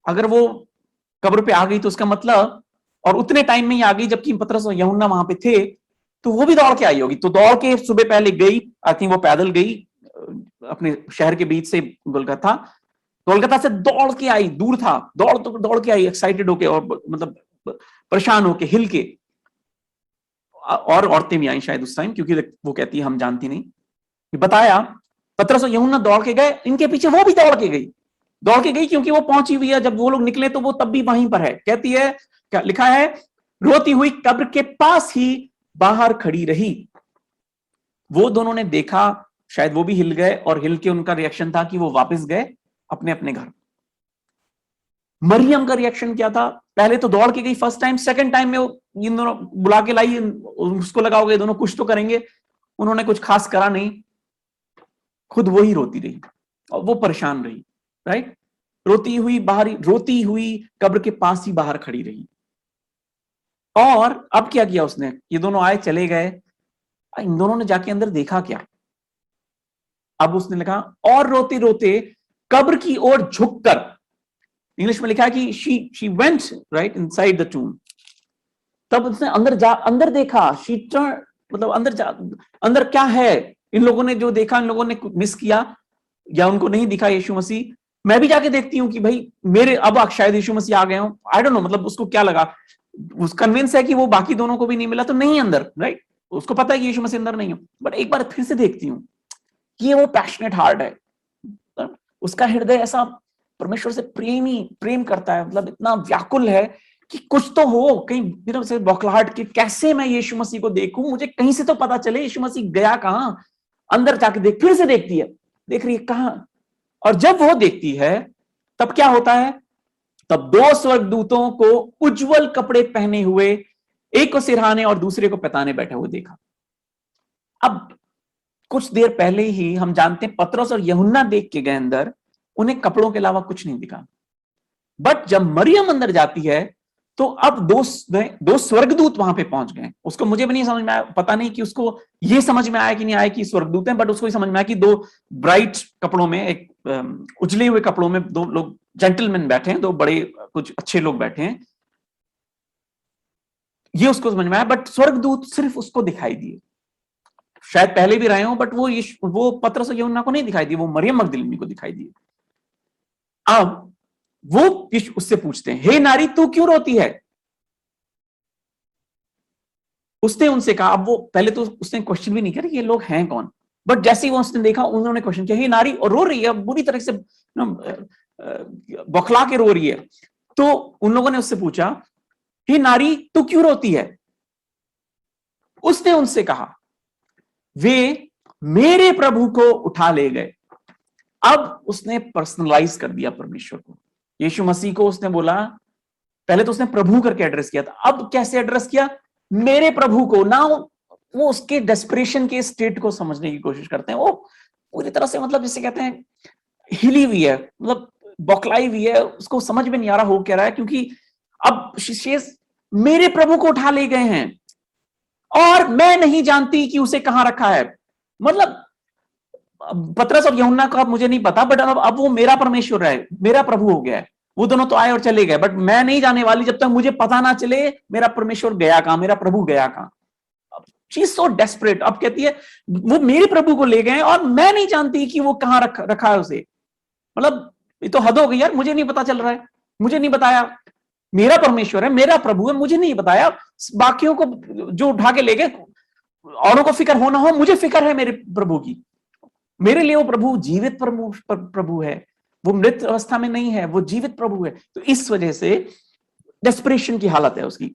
अगर वो कब्र पे आ गई तो उसका मतलब, और उतने टाइम में ही आ गई जबकि पतरस और यूहन्ना वहां पे थे, तो वो भी दौड़ के आई होगी। तो दौड़ के सुबह पहले गई, आई थिंक वो पैदल गई अपने शहर के बीच से कोलकाता से दौड़ के आई, दूर था, दौड़ के आई एक्साइटेड होके, और मतलब परेशान होके, हिल के। और औरतें भी आई शायद उस टाइम, क्योंकि वो कहती है हम जानती नहीं, बताया। पतरस और यूहन्ना दौड़ के गए, इनके पीछे वो भी दौड़ के गई क्योंकि वो पहुंची हुई है। जब वो लोग निकले तो वो तब भी वहीं पर है। कहती है, क्या लिखा है, रोती हुई कब्र के पास ही बाहर खड़ी रही। वो दोनों ने देखा, शायद वो भी हिल गए, और हिल के उनका रिएक्शन था कि वो वापस गए अपने अपने घर। मरियम का रिएक्शन क्या था? पहले तो दौड़ के गई फर्स्ट टाइम, सेकंड टाइम में इन दोनों बुला के लाई, उसको लगा होगा दोनों कुछ तो करेंगे, उन्होंने कुछ खास करा नहीं, खुद वो ही रोती रही और वो परेशान रही, राइट। रोती हुई कब्र के पास ही बाहर खड़ी रही। और अब क्या किया उसने? ये दोनों आए, चले गए, इन दोनों ने जाके अंदर देखा क्या? अब उसने लिखा, और रोते रोते कब्र की ओर झुककर, इंग्लिश में लिखा है कि she went right inside the टूम। तब उसने अंदर देखा, शी मतलब अंदर क्या है, इन लोगों ने जो देखा, इन लोगों ने मिस किया या उनको नहीं दिखा यीशु मसीह। मैं भी जाके देखती हूँ कि भाई मेरे अब शायद यीशु मसीह आ गए हो, आई डोंट नो, मतलब उसको क्या लगा, उस कन्विंस है कि वो बाकी दोनों को भी नहीं मिला तो नहीं अंदर, राइट, उसको पता है कि यीशु मसीह अंदर नहीं हो, बट एक बार फिर से देखती हूँ कि वो पैशनेट हार्ट है, उसका हृदय ऐसा परमेश्वर से प्रेम करता है, मतलब इतना व्याकुल है कि कुछ तो हो, कहीं दिनों से बौखलाहट के कैसे मैं यीशु मसीह को देखूं, मुझे कहीं से तो पता चले यीशु मसीह गया कहां, अंदर जाके फिर से देखती है, देख रही है कहां, और जब वो देखती है तब क्या होता है, तब दो स्वर्गदूतों को उज्जवल कपड़े पहने हुए, एक को सिरहाने और दूसरे को पताने बैठे हुए देखा। अब कुछ देर पहले ही हम जानते हैं पतरस और यूहन्ना देख के गए अंदर, उन्हें कपड़ों के अलावा कुछ नहीं दिखा, बट जब मरियम अंदर जाती है तो अब दो स्वर्गदूत वहां पे पहुंच गए। उसको मुझे भी नहीं समझ में आया, पता नहीं कि उसको ये समझ में आया कि नहीं आया कि स्वर्गदूत हैं, बट उसको ही समझ में आया कि दो ब्राइट कपड़ों में, एक उजले हुए कपड़ों में दो लोग जेंटलमैन बैठे हैं, दो बड़े कुछ अच्छे लोग बैठे हैं, ये उसको समझ में आया, बट स्वर्गदूत सिर्फ उसको दिखाई दिए, शायद पहले भी रहे हो, बट वो पतरस और यूहन्ना को नहीं दिखाई दिए, वो मरियम मगदलिनी को दिखाई दिए। अब वो उससे पूछते हैं, हे नारी तू क्यों रोती है? उसने उनसे कहा, अब वो पहले तो उसने क्वेश्चन भी नहीं किया ये लोग हैं कौन, बट जैसे ही वो उसने देखा उन्होंने क्वेश्चन किया, हे नारी, और रो रही है बुरी तरह से, बौखला के रो रही है। तो उन लोगों ने उससे पूछा, हे नारी तू क्यों रोती है? उसने उनसे कहा, वे मेरे प्रभु को उठा ले गए। अब उसने पर्सनलाइज कर दिया परमेश्वर को, यीशु मसीह को उसने बोला, पहले तो उसने प्रभु करके एड्रेस किया था, अब कैसे एड्रेस किया? मेरे प्रभु को ना। वो उसके डेस्परेशन के स्टेट को समझने की कोशिश करते हैं, वो पूरी तरह से, मतलब जिसे कहते हैं हिली हुई है, मतलब बौखलाई हुई है, उसको समझ में नहीं आ रहा हो क्या रहा है, क्योंकि अब शेष मेरे प्रभु को उठा ले गए हैं और मैं नहीं जानती कि उसे कहां रखा है। मतलब पतरस और यूहन्ना का मुझे नहीं पता, बट अब वो मेरा परमेश्वर है, मेरा प्रभु हो गया है, वो दोनों तो आए और चले गए, बट मैं नहीं जाने वाली जब तक मुझे पता ना चले मेरा परमेश्वर गया कहां, मेरा प्रभु गया कहां। शी इज सो डेस्परेट, अब कहती है वो मेरे प्रभु को ले गए और मैं नहीं जानती कि वो कहां रखा है उसे। मतलब ये तो हद हो गई यार, मुझे नहीं पता चल रहा है, मुझे नहीं बताया, मेरा परमेश्वर है, मेरा प्रभु है, मुझे नहीं बताया, बाकियों को जो उठा के ले गए, औरों को फिक्र हो ना हो, मुझे फिक्र है मेरे प्रभु की, मेरे लिए वो प्रभु जीवित प्रभु है, वो मृत अवस्था में नहीं है, वो जीवित प्रभु है। तो इस वजह से डेस्परेशन की हालत है उसकी,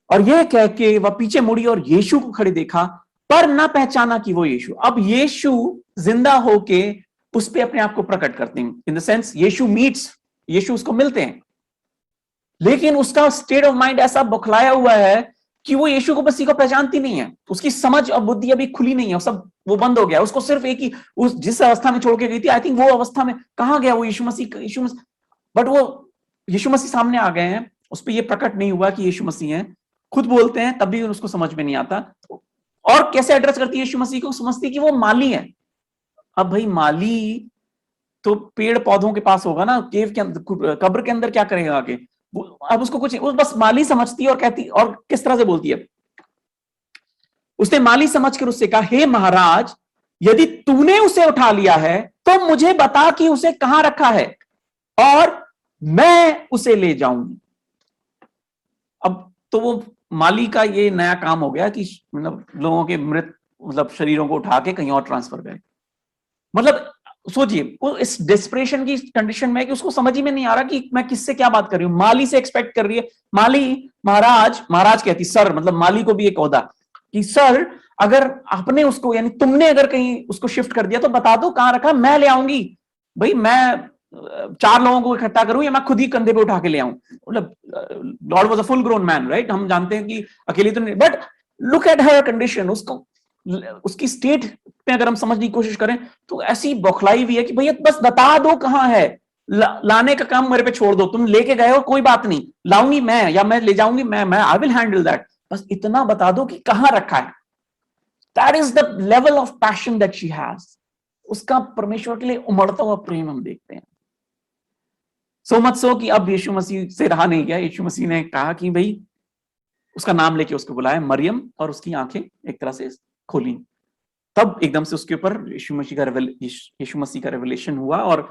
और यह कह के वह पीछे मुड़ी और यीशु को खड़े देखा, पर ना पहचाना कि वो यीशु। अब यीशु जिंदा होके उस पे अपने आप को प्रकट करते हैं, इन द सेंस यीशु उसको मिलते हैं, लेकिन उसका स्टेट ऑफ माइंड ऐसा बौखलाया हुआ है कि वो यीशु को मसीह को पहचानती नहीं है, उसकी समझ और बुद्धि अभी खुली नहीं है, सब वो बंद हो गया, उसको सिर्फ एक ही, उस जिस अवस्था में छोड़ के गई थी, आई थिंक वो अवस्था में कहां गया वो यीशु मसीह, बट वो यीशु मसीह सामने आ गए हैं, उस पर ये प्रकट नहीं हुआ कि यीशु मसीह है, खुद बोलते हैं तब भी उसको समझ में नहीं आता। और कैसे एड्रेस करती है यीशु मसीह को? समझती कि वो माली है। अब भाई माली तो पेड़ पौधों के पास होगा ना, केव के अंदर, कब्र के अंदर क्या करेगा आगे? अब उसको कुछ, वो बस माली समझती है, और कहती, और किस तरह से बोलती है, उसने माली समझकर उससे कहा, हे महाराज, यदि तूने उसे उठा लिया है तो मुझे बता कि उसे कहां रखा है और मैं उसे ले जाऊंगी। अब तो वो माली का ये नया काम हो गया कि मतलब लोगों के मृत, मतलब शरीरों को उठा के कहीं और ट्रांसफर करें। मतलब सोचिए वो इस डिस्परेशन की कंडीशन में कि उसको समझ ही में नहीं आ रहा कि मैं किससे क्या बात कर रही हूं। माली से एक्सपेक्ट कर रही है, माली, महाराज कहती, सर, मतलब माली को भी एक ओहदा कि सर, अगर आपने उसको, यानी तुमने अगर कहीं उसको शिफ्ट कर दिया तो बता दो कहां रखा, मैं ले आऊंगी। भाई मैं 4 लोगों को इकट्ठा करूं या मैं खुद ही कंधे पे उठा के ले आऊं? मतलब Lord was a full grown man, right, हम जानते हैं कि अकेली तो नहीं, but look at her condition, उसको उसकी स्टेट में अगर हम समझने की कोशिश करें तो ऐसी बौखलाई हुई है कि भैया बस बता दो कहां है, लाने का काम मेरे पे छोड़ दो, तुम लेके गए हो कोई बात नहीं, लाऊंगी मैं, या मैं ले जाऊंगी मैं आई विल हैंडल दैट, बस इतना बता दो कि कहां रखा है। That is the level of passion that she has. उसका परमेश्वर के लिए उमड़ता हुआ प्रेम हम देखते हैं। सो मच सो कि अब यीशु मसीह से रहा नहीं गया, यीशु मसीह ने कहा कि भाई उसका नाम लेके उसको बुलाया मरियम, और उसकी आंखें एक तरह से खोली। तब एकदम से उसके ऊपर यीशु मसीह का रेवलेशन हुआ, और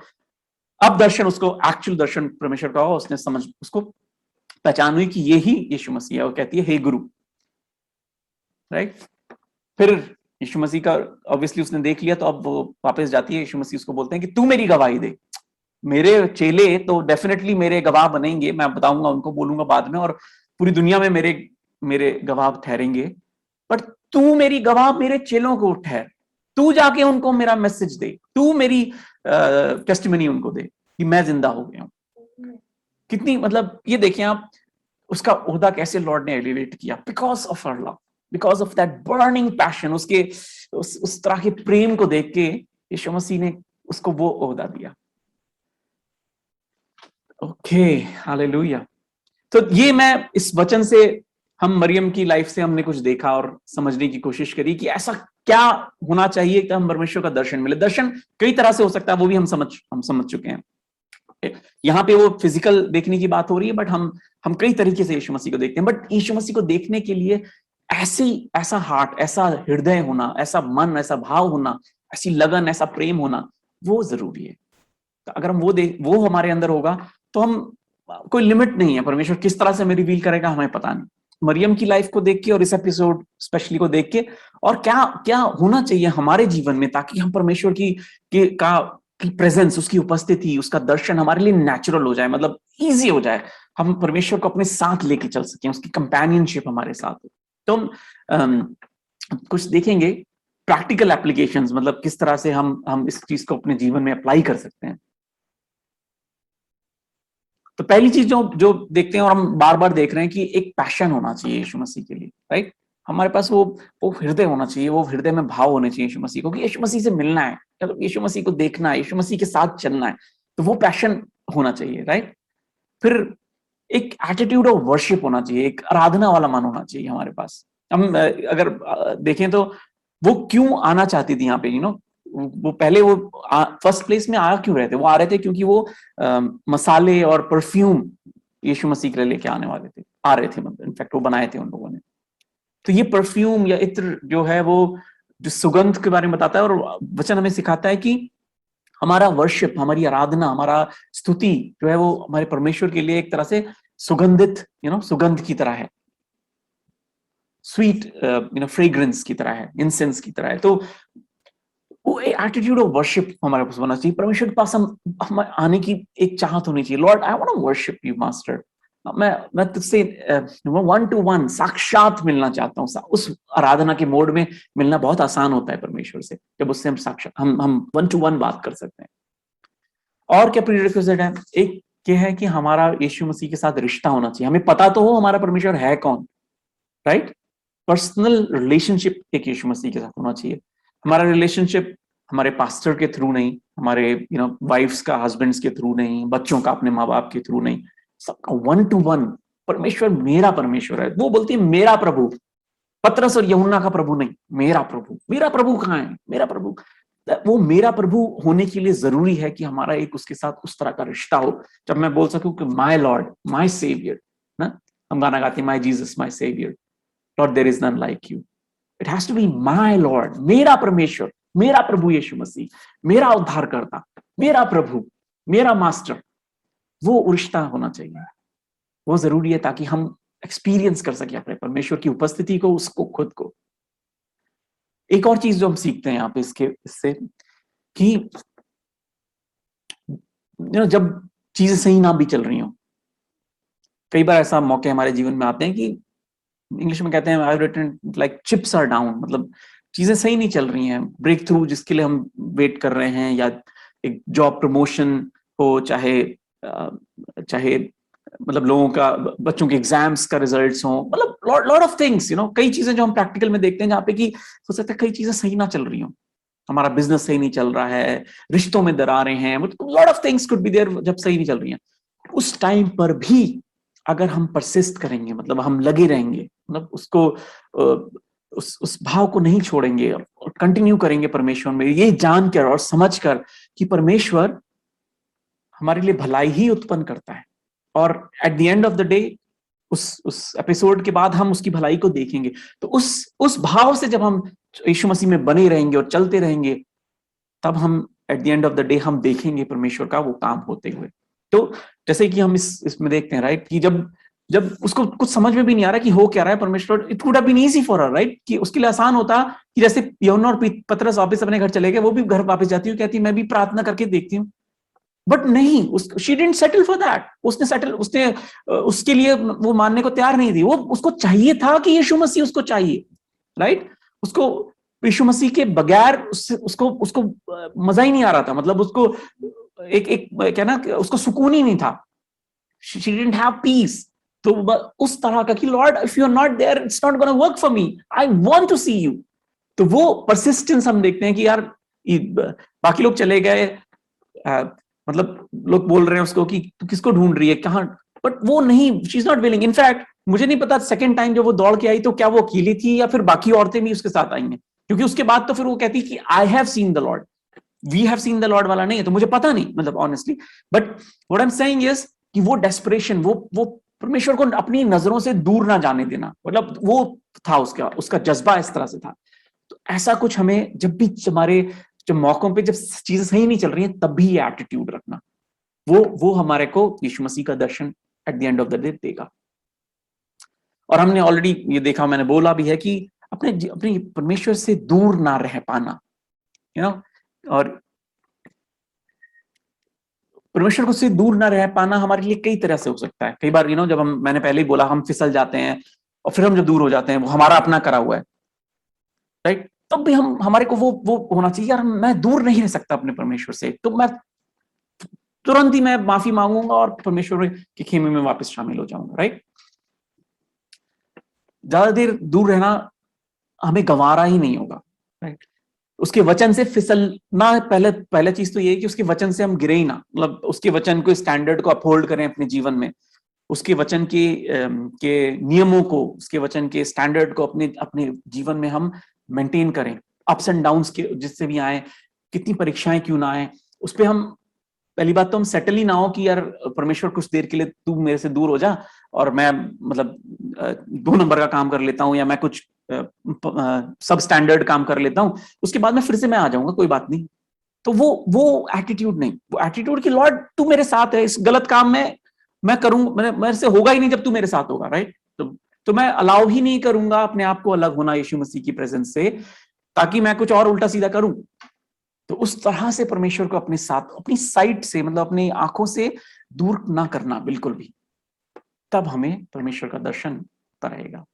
अब दर्शन उसको, एक्चुअल दर्शन परमेश्वर का हुआ। उसने समझ, उसको पहचान हुई कि ये ही यीशु मसीह है। वो कहती है हे गुरु, राइट। फिर यीशु मसीह का ऑब्वियसली उसने देख लिया, तो अब वो वापस जाती है। यीशु मसीह उसको बोलते हैं कि तू मेरी गवाही दे। मेरे चेले तो डेफिनेटली मेरे गवाह बनेंगे, मैं बताऊंगा उनको, बोलूंगा बाद में, और पूरी दुनिया में मेरे मेरे गवाह ठहरेंगे, पर तू मेरी गवाह मेरे चेलों को ठहर। तू जाके उनको मेरा मैसेज दे, तू मेरी टेस्टिमनी उनको दे कि मैं जिंदा हो गया हूं। कितनी, मतलब ये देखिए आप, उसका ओहदा कैसे लॉर्ड ने एलिवेट किया, because of her love, because of that burning passion. उसके उस तरह के प्रेम को देख के यीशु मसीह ने उसको वो ओहदा दिया। Okay, hallelujah. तो ये मैं इस वचन से, हम मरियम की लाइफ से हमने कुछ देखा और समझने की कोशिश करी कि ऐसा क्या होना चाहिए कि हम परमेश्वर का दर्शन मिले। दर्शन कई तरह से हो सकता है, वो भी हम समझ चुके हैं। यहाँ पे वो फिजिकल देखने की बात हो रही है, बट हम कई तरीके से यीशु मसीह को देखते हैं। बट यीशु मसीह को देखने के लिए ऐसा हार्ट, ऐसा हृदय होना, ऐसा मन, ऐसा भाव होना, ऐसी लगन, ऐसा प्रेम होना, वो जरूरी है। तो अगर हम वो हमारे अंदर होगा, तो हम, कोई लिमिट नहीं है, परमेश्वर किस तरह से हमें रिवील करेगा हमें पता नहीं। मरियम की लाइफ को देख के और इस एपिसोड स्पेशली को देख के, और क्या क्या होना चाहिए हमारे जीवन में, ताकि हम परमेश्वर की प्रेजेंस, उसकी उपस्थिति, उसका दर्शन हमारे लिए नेचुरल हो जाए, मतलब इजी हो जाए, हम परमेश्वर को अपने साथ लेके चल सकें, उसकी कंपेनियनशिप हमारे साथ हो। तो हम कुछ देखेंगे प्रैक्टिकल एप्लीकेशंस, मतलब किस तरह से हम इस चीज को अपने जीवन में अप्लाई कर सकते हैं। तो पहली चीज जो देखते हैं, और हम बार बार देख रहे हैं, कि एक पैशन होना चाहिए यीशु मसीह के लिए, राइट। हमारे पास वो हृदय होना चाहिए, वो हृदय में भाव होने चाहिए यीशु मसीह को, कि यीशु मसीह से मिलना है, यीशु मसीह को देखना है, यीशु मसीह के साथ चलना है। तो वो पैशन होना चाहिए, राइट। फिर एक एटीट्यूड ऑफ वर्शिप होना चाहिए, एक आराधना वाला मन होना चाहिए हमारे पास। हम अगर देखें तो वो क्यों आना चाहती थी यहाँ पे, वो पहले वो फर्स्ट प्लेस में आ क्यों रहे थे? वो आ रहे थे क्योंकि वो मसाले और परफ्यूम यीशु मसीह के लिए लेके आने वाले थे, आ रहे थे, मतलब इनफैक्ट वो बनाए थे उन लोगों ने। तो ये परफ्यूम या इत्र जो है, वो जो सुगंध के बारे में बताता है, और वचन हमें सिखाता है कि हमारा वर्शिप, हमारी आराधना, हमारा स्तुति जो है, वो हमारे परमेश्वर के लिए एक तरह से सुगंधित, सुगंध की तरह है, स्वीट फ्रेग्रेंस की तरह है, इंसेंस की तरह है। तो वो एटीट्यूड ऑफ वर्शिप हमारे पास होना चाहिए। परमेश्वर के पास हम आने की एक चाहत होनी चाहिए। Lord, I want to worship you master. मैं तुझसे 1-to-1 साक्षात मिलना चाहता हूँ। उस आराधना के मोड में मिलना बहुत आसान होता है परमेश्वर से, जब उससे हम साक्षात, हम 1-to-1 बात कर सकते हैं। और क्या प्रीरिक्विजिट है? एक ये है कि हमारा यीशु मसीह के साथ रिश्ता होना चाहिए। हमें पता तो हो हमारा परमेश्वर है कौन, राइट। पर्सनल रिलेशनशिप एक यीशु मसीह के साथ होना चाहिए। हमारा रिलेशनशिप हमारे पास्टर के थ्रू नहीं, हमारे वाइफ्स का हस्बैंड्स के थ्रू नहीं, बच्चों का अपने माँ बाप के थ्रू नहीं, सबका 1-to-1। परमेश्वर मेरा परमेश्वर है। वो बोलती है मेरा प्रभु, पतरस और यूहन्ना का प्रभु नहीं, मेरा प्रभु। मेरा प्रभु कहाँ है? मेरा प्रभु। वो मेरा प्रभु होने के लिए जरूरी है कि हमारा एक उसके साथ उस तरह का रिश्ता हो, जब मैं बोल सकूं कि माय लॉर्ड, माय सेवियर ना। हम गाना गाते हैं, my Jesus my saviour, Lord, there is none like you. It has to be my Lord, मेरा परमेश्वर, मेरा प्रभु यीशु मसीह, मेरा उद्धारकर्ता, मेरा प्रभु, मेरा मास्टर। वो रिश्ता होना चाहिए, वो जरूरी है, ताकि हम एक्सपीरियंस कर सके अपने परमेश्वर की उपस्थिति को, उसको, खुद को। एक और चीज जो हम सीखते हैं यहाँ पे इससे, कि जब चीजें सही ना भी चल रही हो, कई बार ऐसा मौके हमारे जीवन में आते हैं कि इंग्लिश में कहते हैं I have written like chips are down, मतलब चीजें सही नहीं चल रही हैं। ब्रेक थ्रू जिसके लिए हम वेट कर रहे हैं, या एक जॉब प्रमोशन हो, चाहे मतलब लोगों का, बच्चों के एग्जाम्स का रिजल्ट्स हो, मतलब लॉट ऑफ थिंग्स, कई चीजें जो हम प्रैक्टिकल में देखते हैं, जहाँ पे कि हो सकता है कई चीजें सही ना चल रही हो, हमारा बिजनेस सही नहीं चल रहा है, रिश्तों में दरारें हैं, lot of things could be there जब सही नहीं चल रही हैं। उस टाइम पर भी अगर हम परसिस्ट करेंगे, मतलब हम लगे रहेंगे, मतलब उसको उस भाव को नहीं छोड़ेंगे और कंटिन्यू करेंगे परमेश्वर में, ये जानकर और समझकर कि परमेश्वर हमारे लिए भलाई ही उत्पन्न करता है, और eight the end of the day उस एपिसोड के बाद हम उसकी भलाई को देखेंगे। तो उस भाव से जब हम यीशु मसीह में बने रहेंगे और चलते रहेंगे, तब हम eight the end of the day हम देखेंगे परमेश्वर का वो काम होते हुए। तो जैसे कि हम इसमें देखते हैं, राइट, कि जब उसको कुछ समझ में भी नहीं आ रहा कि हो क्या रहा है परमेश्वर, it would have been easy for her, right, कि उसके लिए आसान होता कि जैसे यूहन्ना और पतरस वापस अपने घर चले गए, वो भी घर वापस जाती हूँ, कहती मैं भी प्रार्थना करके देखती हूँ। बट नहीं, she didn't settle for that. उसने उसके लिए वो मानने को तैयार नहीं थी। वो उसको चाहिए था कि यीशु मसीह उसको चाहिए, राइट। उसको यीशु मसीह के बगैर उसको मजा ही नहीं आ रहा था। मतलब उसको एक क्या ना, उसको सुकून ही नहीं था। She didn't have peace. तो उस तरह का कि lord if you are not there it's not gonna work for me, I want to see you. तो वो परसिस्टेंस हम देखते हैं कि यार बाकी लोग चले गए, मतलब लोग बोल रहे हैं उसको कि तू किसको ढूंढ रही है, कहाँ, बट वो नहीं, she is not willing. In fact मुझे नहीं पता सेकंड टाइम जब वो दौड़ के आई तो क्या वो अकेली थी या फिर बाकी औरतें भी उसके साथ आई हैं, क्योंकि उसके बाद तो फिर वो कहती कि I have seen the lord, we have seen the lord वाला नहीं है, तो मुझे पता नहीं, मतलब honestly. But what I am saying is कि वो डेस्परेशन, वो परमेश्वर को अपनी नजरों से दूर ना जाने देना, मतलब वो था उसका जज्बा इस तरह से था। तो ऐसा कुछ हमें जब भी हमारे जब मौकों पे जब चीजें सही नहीं चल रही हैं, तब भी ये एटीट्यूड रखना, वो हमारे को यीशु मसीह का दर्शन at the end of the day देगा। और हमने ऑलरेडी ये देखा, मैंने बोला भी है कि अपने परमेश्वर से दूर ना रह पाना, यू नो, और परमेश्वर को से दूर ना रह पाना हमारे लिए कई तरह से हो सकता है। कई बार जब मैंने पहले ही बोला, हम फिसल जाते हैं और फिर हम जब दूर हो जाते हैं, वो हमारा अपना करा हुआ है, राइट। तब भी हमारे को वो होना चाहिए, यार मैं दूर नहीं रह सकता अपने परमेश्वर से, तो मैं तुरंत ही मैं माफी मांगूंगा और परमेश्वर के खेमे में वापस शामिल हो जाऊंगा, राइट। ज्यादा देर दूर रहना हमें गंवारा ही नहीं होगा, राइट। उसके वचन से फिसलना, पहले चीज तो ये है कि उसके वचन से हम गिरे ही ना, मतलब उसके वचन को, स्टैंडर्ड को अपहोल्ड करें अपने जीवन में, उसके वचन के नियमों को, उसके वचन के स्टैंडर्ड को अपने जीवन में हम मेंटेन करें। अप्स एंड डाउन्स के जिससे भी आए, कितनी परीक्षाएं क्यों ना आए, उस पर हम, पहली बात तो हम सेटल ही ना हो कि यार परमेश्वर कुछ देर के लिए तू मेरे से दूर हो जा और मैं मतलब 2 नंबर का काम कर लेता हूं, या मैं कुछ सब स्टैंडर्ड काम कर लेता हूं, उसके बाद में फिर से मैं आ जाऊंगा, कोई बात नहीं। तो वो एटीट्यूड नहीं, वो एटीट्यूड कि लॉर्ड तू मेरे साथ है, इस गलत काम में मैं करूंगा, मेरे से होगा ही नहीं जब तू मेरे साथ होगा, राइट। तो मैं अलाउ ही नहीं करूंगा अपने आप को अलग होना यीशु मसीह की प्रेजेंस से, ताकि मैं कुछ और उल्टा सीधा करूं। तो उस तरह से परमेश्वर को अपने साथ, अपनी साइट से, मतलब अपनी आंखों से दूर ना करना बिल्कुल भी, तब हमें परमेश्वर का दर्शन होता रहेगा।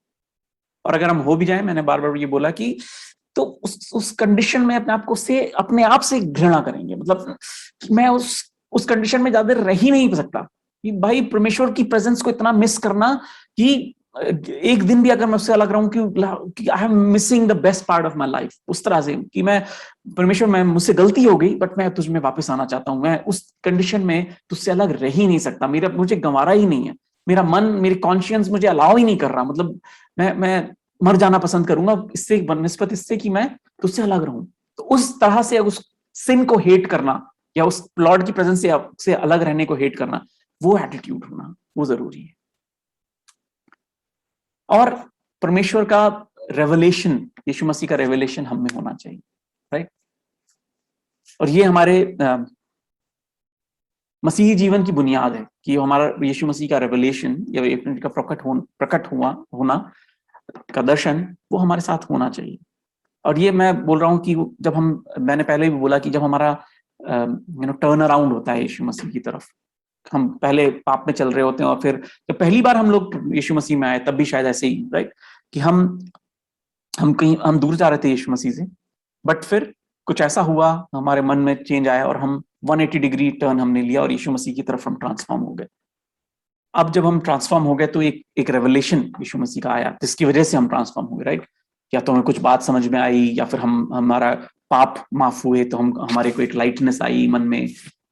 और अगर हम हो भी जाए, मैंने बार बार ये बोला कि तो उस कंडीशन में अपने आप से घृणा करेंगे, मतलब मैं उस कंडीशन में ज्यादा रह ही नहीं सकता कि भाई परमेश्वर की प्रेजेंस को इतना मिस करना कि एक दिन भी अगर मैं उससे अलग रहूं कि I am missing the best part of my life, उस तरह से कि मैं परमेश्वर, मैं मुझसे गलती हो गई बट मैं तुझ में वापस आना चाहता हूं, मैं उस कंडीशन में तुझसे अलग रह ही नहीं सकता, मुझे गंवारा ही नहीं है, मेरा मन, मेरी कॉन्शियंस मुझे अलाउ ही नहीं कर रहा, मतलब मैं मर जाना पसंद करूंगा इससे बनस्पत इससे कि मैं तुझसे अलग रहूं। तो उस तरह से उस सिन को हेट करना, या उस लॉर्ड की प्रेजेंस से अलग रहने को हेट करना, वो एटीट्यूड होना वो जरूरी है। और परमेश्वर का रेवलेशन, यीशु मसीह का रेवलेशन हम में होना चाहिए, राइट। और ये हमारे मसीही जीवन की बुनियाद है कि हमारा यीशु मसीह का रेवलेशन या का प्रकट होना का दर्शन, वो हमारे साथ होना चाहिए। और ये मैं बोल रहा हूं कि जब मैंने पहले भी बोला कि जब हमारा टर्न अराउंड होता है यीशु मसीह की तरफ, हम पहले पाप में चल रहे होते हैं और फिर जब पहली बार हम लोग यीशु मसीह में आए, तब भी शायद ऐसे ही, राइट, कि हम दूर जा रहे थे यीशु मसीह से, बट फिर कुछ ऐसा हुआ, हमारे मन में चेंज आया और हम 180 डिग्री टर्न हमने लिया और यीशु मसीह की तरफ हम ट्रांसफॉर्म हो गए। अब जब हम ट्रांसफॉर्म हो गए तो एक रेवलेशन यीशु मसीह का आया, जिसकी वजह से हम ट्रांसफॉर्म हो गए, राइट। या तो हमें कुछ बात समझ में आई, या फिर हमारा पाप माफ हुए तो हमारे को एक लाइटनेस आई मन में,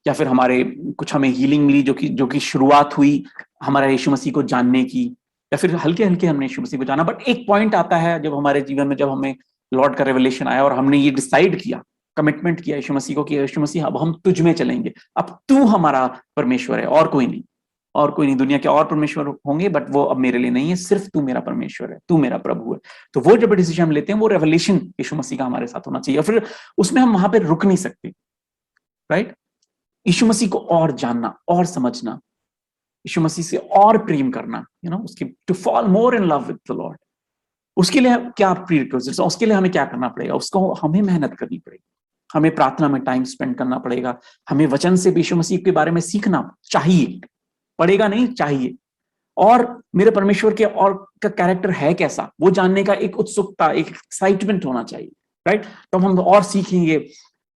या फिर हमें हीलिंग मिली, जो कि शुरुआत हुई हमारा यीशु मसीह को जानने की, या फिर हल्के हल्के हमने यीशु मसीह को जाना। बट एक पॉइंट आता है जब हमारे जीवन में, जब हमें लॉर्ड का रेवलेशन आया और हमने ये डिसाइड किया, कमिटमेंट किया यीशु मसीह को कि यीशु मसीह अब हम तुझ में चलेंगे, अब तू हमारा परमेश्वर है और कोई नहीं। और कोई नहीं, दुनिया के और परमेश्वर होंगे बट वो अब मेरे लिए नहीं है, सिर्फ तू मेरा परमेश्वर है, तू मेरा प्रभु है। तो वो जब डिसीजन हम लेते हैं वो रेवलेशन यीशु मसीह का हमारे साथ होना चाहिए, और फिर उसमें हम वहां पे रुक नहीं सकते, राइट। यीशु मसीह को और जानना और समझना, यीशु मसीह से और प्रेम करना, उसके to fall more in love with the lord. उसके लिए क्या प्रीरिक्विजिट्स, उसके लिए हमें क्या करना पड़ेगा, उसको हमें मेहनत करनी पड़ेगी, हमें प्रार्थना में टाइम स्पेंड करना पड़ेगा, हमें वचन से यीशु मसीह के बारे में सीखना चाहिए, पड़ेगा नहीं, चाहिए। और मेरे परमेश्वर के और का कैरेक्टर है कैसा, वो जानने का एक उत्सुकता, एक एक्साइटमेंट होना चाहिए, राइट। तो हम और सीखेंगे,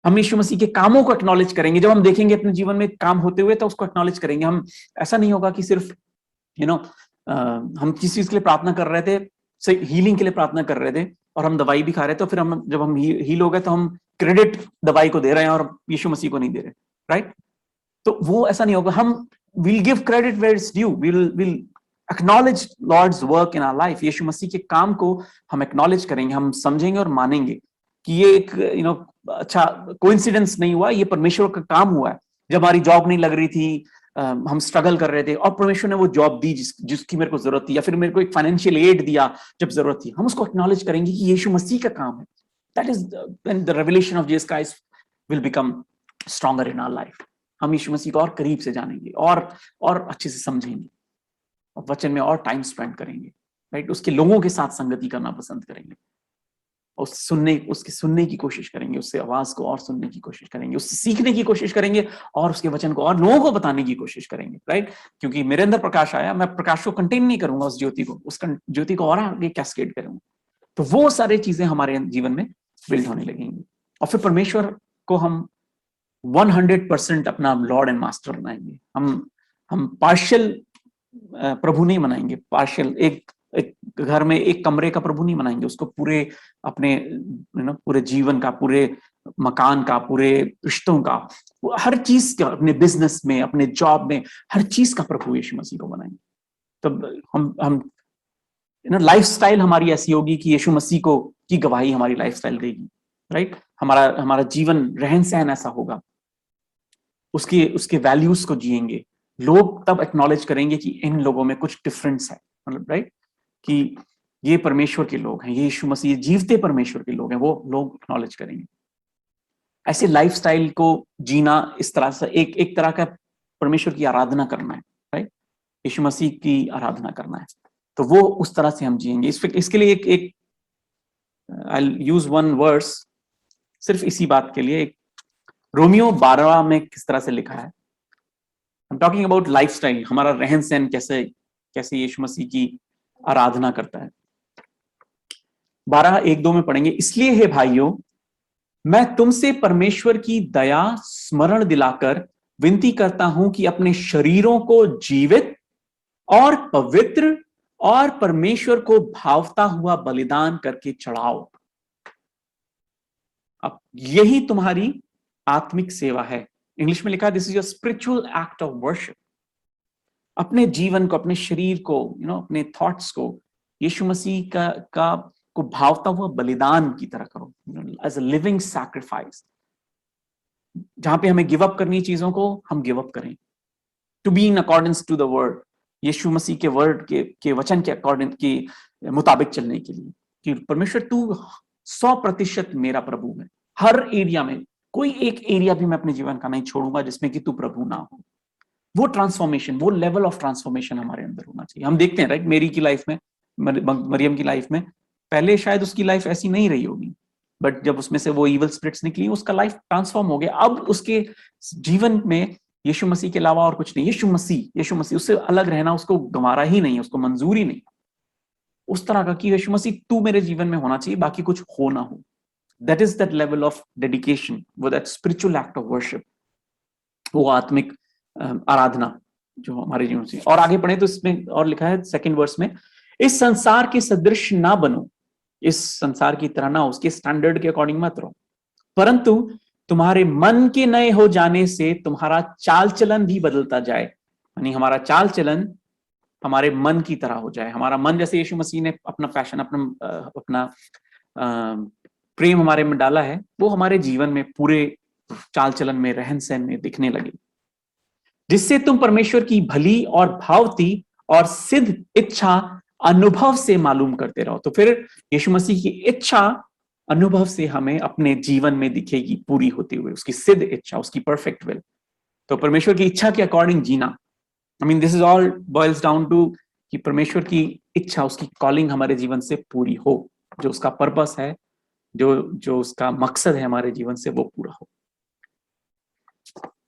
हम यीशु मसीह के कामों को एक्नॉलेज करेंगे, जब हम देखेंगे अपने जीवन में काम होते हुए तो उसको एक्नॉलेज करेंगे। हम ऐसा नहीं होगा कि सिर्फ हम किसी चीज के लिए प्रार्थना कर रहे थे, हीलिंग के लिए प्रार्थना कर रहे थे और हम दवाई भी खा रहे थे, तो फिर हम जब हम हील हो गए तो हम क्रेडिट दवाई को दे रहे हैं और यीशु मसीह को नहीं दे रहे, राइट। तो वो ऐसा नहीं होगा। हम will give credit where it's due, will acknowledge Lord's work in our life. यीशु मसीह के काम को हम एक्नॉलेज करेंगे, हम समझेंगे और मानेंगे कि ये एक अच्छा कोइंसिडेंस नहीं हुआ, ये परमेश्वर का काम हुआ है। जब हमारी जॉब नहीं लग रही थी, हम स्ट्रगल कर रहे थे और परमेश्वर ने वो जॉब दी जिसकी मेरे को जरूरत थी, या फिर मेरे को एक फाइनेंशियल एड दिया जब जरूरत थी, हम उसको एक्नॉलेज करेंगे कि यीशु मसीह का काम है। That is when the revelation of Jesus Christ will become stronger in our life. हम यीशु मसीह को और करीब से जानेंगे और अच्छे से समझेंगे और वचन में और टाइम स्पेंड करेंगे, राइट। उसके लोगों के साथ संगति करना पसंद करेंगे, उसके सुनने की कोशिश करेंगे, उससे आवाज को और सुनने की कोशिश करेंगे, उससे सीखने की कोशिश करेंगे और उसके वचन को और लोगों को बताने की कोशिश करेंगे, राइट। क्योंकि मेरे अंदर प्रकाश आया, मैं प्रकाश को कंटेन नहीं करूंगा, उस ज्योति को और आगे कैस्केड करूंगा। तो वो सारी चीजें हमारे जीवन में बिल्ड होने लगेंगी और फिर परमेश्वर को हम 100% अपना लॉर्ड एंड मास्टर बनाएंगे। हम पार्शियल प्रभु नहीं बनाएंगे, पार्शियल एक घर में एक कमरे का प्रभु नहीं बनाएंगे, उसको पूरे अपने पूरे जीवन का, पूरे मकान का, पूरे रिश्तों का, हर चीज का, अपने बिजनेस में, अपने जॉब में, हर चीज का प्रभु यीशु मसीह को बनाएंगे। तो हम लाइफस्टाइल हमारी ऐसी होगी कि यीशु मसीह को की गवाही हमारी लाइफस्टाइल देगी, राइट। हमारा जीवन रहन सहन ऐसा होगा, उसके वैल्यूज को जिएंगे। लोग तब एक्नॉलेज करेंगे कि इन लोगों में कुछ डिफरेंस है, मतलब राइट, कि ये परमेश्वर के लोग हैं, ये यीशु मसीह जीवते परमेश्वर के लोग हैं, वो लोग एक्नॉलेज करेंगे। ऐसे लाइफस्टाइल को जीना, इस तरह से एक तरह का परमेश्वर की आराधना करना है, राइट, यीशु मसीह की आराधना करना है। तो वो उस तरह से हम जिएंगे। इसके लिए एक I will use one verse सिर्फ इसी बात के लिए। रोमियो 12 में किस तरह से लिखा है, I am talking about lifestyle, हमारा रहन सहन कैसे यीशु मसीह की आराधना करता है। 12:1-2 में पढ़ेंगे। इसलिए हे भाइयों, मैं तुमसे परमेश्वर की दया स्मरण दिलाकर विनती करता हूं कि अपने शरीरों को जीवित और पवित्र और परमेश्वर को भावता हुआ बलिदान करके चढ़ाओ। अब यही तुम्हारी आत्मिक सेवा है। इंग्लिश में लिखा है, this is your spiritual act of worship. अपने जीवन को, अपने शरीर को, अपने थॉट्स को यीशु मसीह को भावता हुआ बलिदान की तरह करो, एज अ लिविंग सैक्रिफाइस। जहां पे हमें गिव अप करनी चीजों को, हम गिव अप करें, to be in accordance to the word, यीशु मसीह के वर्ड के वचन के अकॉर्डिंग के मुताबिक चलने के लिए, कि परमेश्वर तू 100% मेरा प्रभु है। हर एरिया में, कोई एक एरिया भी मैं अपने जीवन का नहीं छोड़ूंगा जिसमें कि तू प्रभु ना हो। वो ट्रांसफॉर्मेशन, वो लेवल ऑफ ट्रांसफॉर्मेशन हमारे अंदर होना चाहिए। हम देखते हैं, राइट, मेरी की लाइफ में, मरियम की लाइफ में, पहले शायद उसकी लाइफ ऐसी नहीं रही होगी, बट जब उसमें से वो इविल स्पिरिट्स निकली, उसका लाइफ ट्रांसफॉर्म हो गया। अब उसके जीवन में यीशु मसीह के अलावा और कुछ नहीं, यीशु मसीह, उससे अलग रहना उसको गंवारा ही नहीं है, उसको मंजूर ही नहीं। उस तरह का कि यीशु मसीह तू मेरे जीवन में होना चाहिए, बाकी कुछ हो ना हो। That is that level of dedication, वो that spiritual act of worship, वो आत्मिक आराधना जो हमारे जीवन से। और आगे पढ़े तो इसमें और लिखा है 2nd वर्स में, इस संसार के सदृश ना बनो, इस संसार की तरह ना, उसके स्टैंडर्ड के अकॉर्डिंग मत रहो, परंतु तुम्हारे मन के नए हो जाने से तुम्हारा चाल चलन भी बदलता जाए। यानी हमारा चाल चलन हमारे मन की तरह हो जाए। हमारा मन, जैसे यीशु मसीह ने अपना पैशन, अपना प्रेम हमारे में डाला है, वो हमारे जीवन में पूरे चाल चलन में, रहन सहन में दिखने लगे। जिससे तुम परमेश्वर की भली और भावती और सिद्ध इच्छा अनुभव से मालूम करते रहो। तो फिर यीशु मसीह की इच्छा अनुभव से हमें अपने जीवन में दिखेगी पूरी होती हुई, उसकी सिद्ध इच्छा, उसकी परफेक्ट विल। तो परमेश्वर की इच्छा के अकॉर्डिंग जीना, I mean this is all boils down to कि परमेश्वर की इच्छा, उसकी कॉलिंग हमारे जीवन से पूरी हो, जो उसका पर्पस है, जो उसका मकसद है हमारे जीवन से, वो पूरा हो।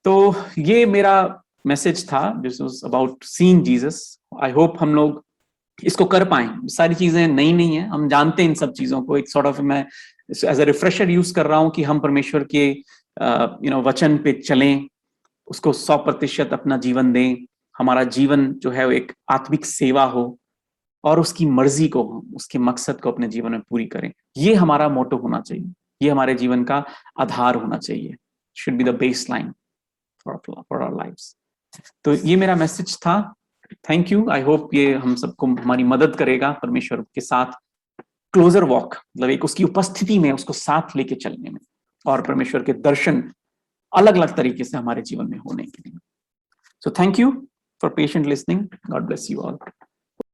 तो ये मेरा मैसेज था, this was about seeing Jesus. I hope हम लोग इसको कर पाए। सारी चीजें नई नहीं है, हम जानते हैं इन सब चीजों को। एक सॉर्ट ऑफ मैं एज अ रिफ्रेशर यूज कर रहा हूं कि हम परमेश्वर के वचन पे चलें, उसको 100% अपना जीवन दें। हमारा जीवन जो है वो एक आत्मिक सेवा हो और उसकी मर्जी को, उसके मकसद को अपने जीवन में पूरी करें। ये हमारा मोटो होना चाहिए, ये हमारे जीवन का आधार होना चाहिए। Should be the base line for our lives. तो ये मेरा मैसेज था। Thank you. आई होप ये हम सबको हमारी मदद करेगा परमेश्वर के साथ क्लोजर वॉक, मतलब एक उसकी उपस्थिति में उसको साथ लेके चलने में, और परमेश्वर के दर्शन अलग अलग तरीके से हमारे जीवन में होने के लिए। So thank you for patient listening. God bless you all.